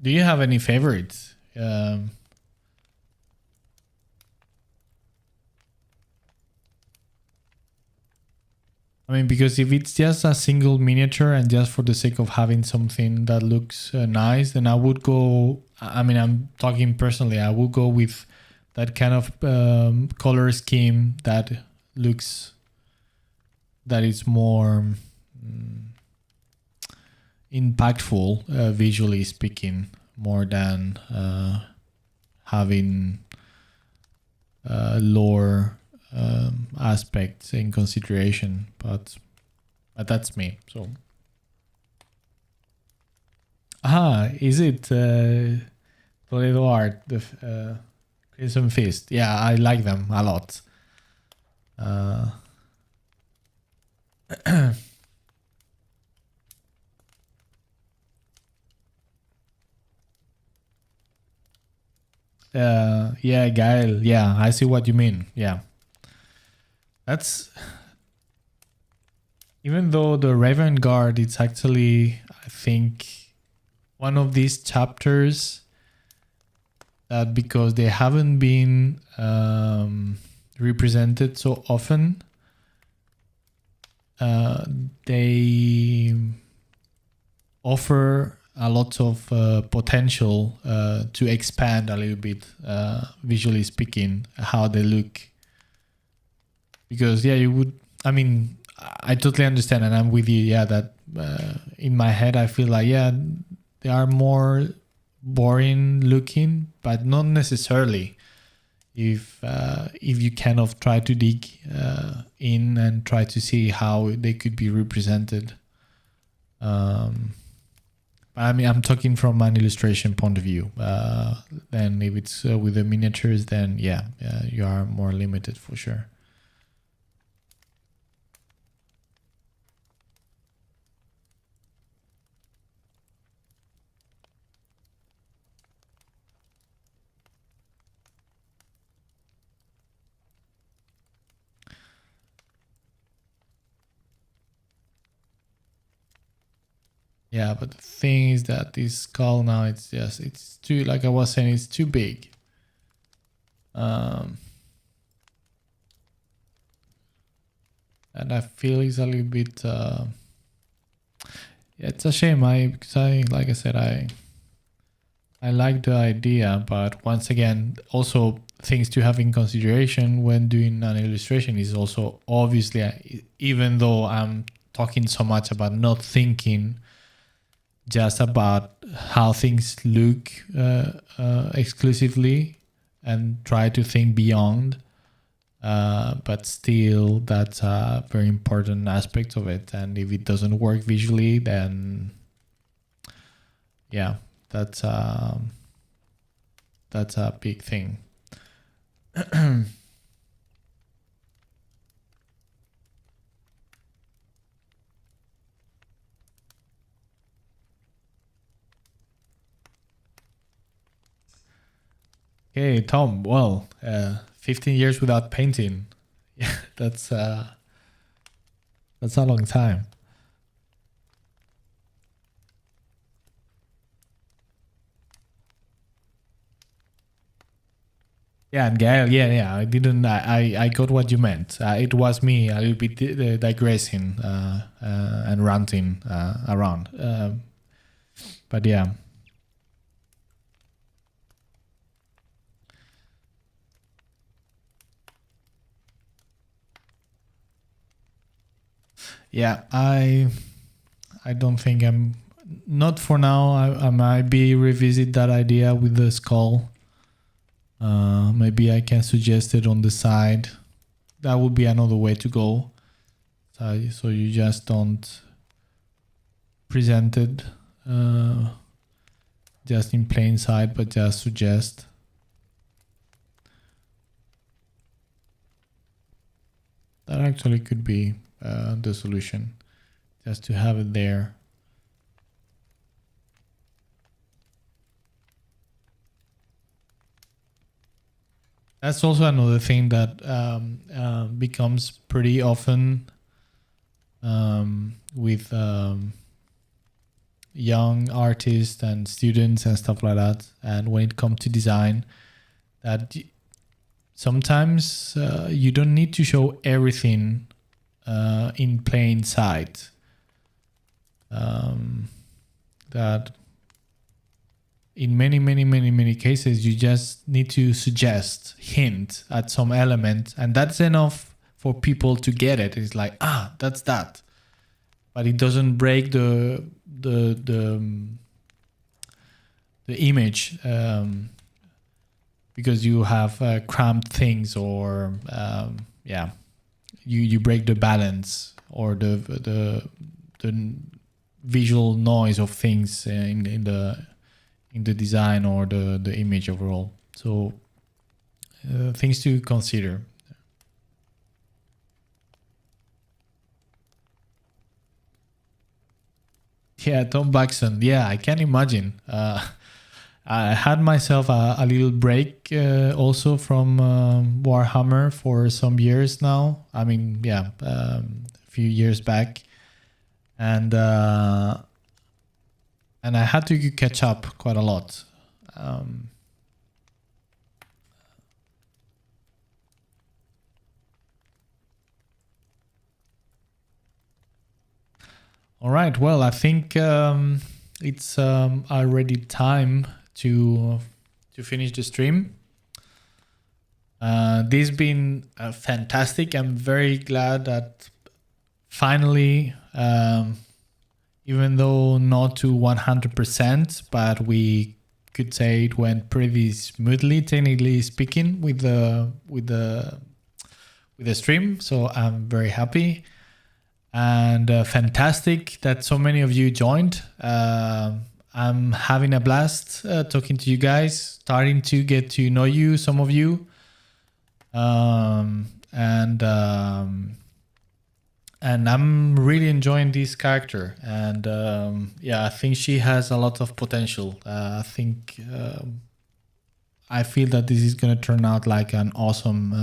Speaker 1: Do you have any favorites? I mean, because if it's just a single miniature and just for the sake of having something that looks nice, then I would go. I mean, I'm talking personally. I would go with that kind of color scheme that looks, that is more impactful, visually speaking, more than having lore aspects in consideration, but that's me. So is it Toledo Art, the Crimson Fist? Yeah, I like them a lot. Yeah, Gael, yeah, I see what you mean. Yeah, that's, even though the Raven Guard, it's actually, I think, one of these chapters that, because they haven't been represented so often, they offer a lot of potential to expand a little bit, visually speaking, how they look. Because yeah, you would, I mean, I totally understand, and I'm with you. Yeah, that in my head I feel like, yeah, they are more boring looking, but not necessarily. If you kind of try to dig in and try to see how they could be represented. I mean, I'm talking from an illustration point of view. Then if it's with the miniatures, then yeah, you are more limited for sure. Yeah, but the thing is that this skull now, it's too, like I was saying, it's too big. And I feel it's a little bit, yeah, it's a shame. Because like I said, I like the idea, but once again, also things to have in consideration when doing an illustration is also, obviously, even though I'm talking so much about not thinking just about how things look exclusively and try to think beyond. But still, that's a very important aspect of it. And if it doesn't work visually, then yeah, that's a big thing. Okay, Tom. Well, 15 years without painting. Yeah, that's a long time. Yeah, and Gail, yeah, I didn't, I got what you meant. It was me a little bit digressing and ranting around. But yeah. Yeah, I don't think I'm, not for now. I might be revisit that idea with the skull. Maybe I can suggest it on the side. That would be another way to go. So you just don't present it just in plain sight, but just suggest. That actually could be the solution, just to have it there. That's also another thing that becomes pretty often with young artists and students and stuff like that. And when it comes to design, that sometimes you don't need to show everything in plain sight. That in many cases, you just need to suggest, hint at some element, and that's enough for people to get it. It's like, that's that, but it doesn't break the image, because you have cramped things, or you break the balance or the visual noise of things in the design or the image overall. So things to consider. Yeah, Tom Baxton. Yeah, I can imagine. I had myself a little break also from Warhammer for some years now. I mean, yeah, a few years back, and I had to catch up quite a lot. All right. Well, I think it's already time to finish the stream. This has been fantastic. I'm very glad that finally, even though not to 100%, but we could say it went pretty smoothly, technically speaking, with the stream. So I'm very happy. And fantastic that so many of you joined. I'm having a blast talking to you guys, starting to get to know you, some of you. And I'm really enjoying this character. And yeah, I think she has a lot of potential. I think I feel that this is going to turn out like an awesome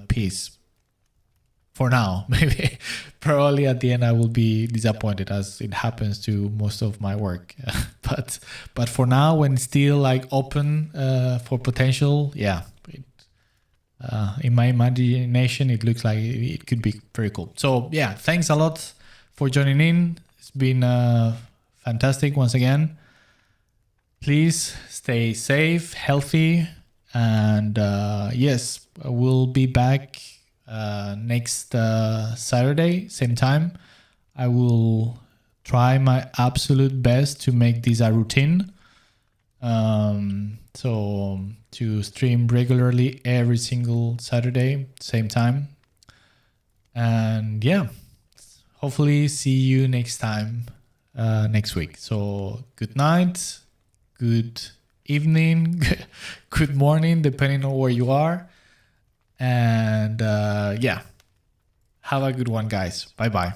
Speaker 1: piece. For now, maybe probably at the end I will be disappointed, as it happens to most of my work. but for now, when it's still like open for potential, yeah, in my imagination, it looks like it could be very cool. So yeah, thanks a lot for joining in. It's been fantastic once again. Please stay safe, healthy, and yes, we'll be back next Saturday, same time. I will try my absolute best to make this a routine. So to stream regularly every single Saturday, same time. And yeah, hopefully see you next time, next week. So good night, good evening, good morning, depending on where you are. And yeah, have a good one, guys. Bye bye.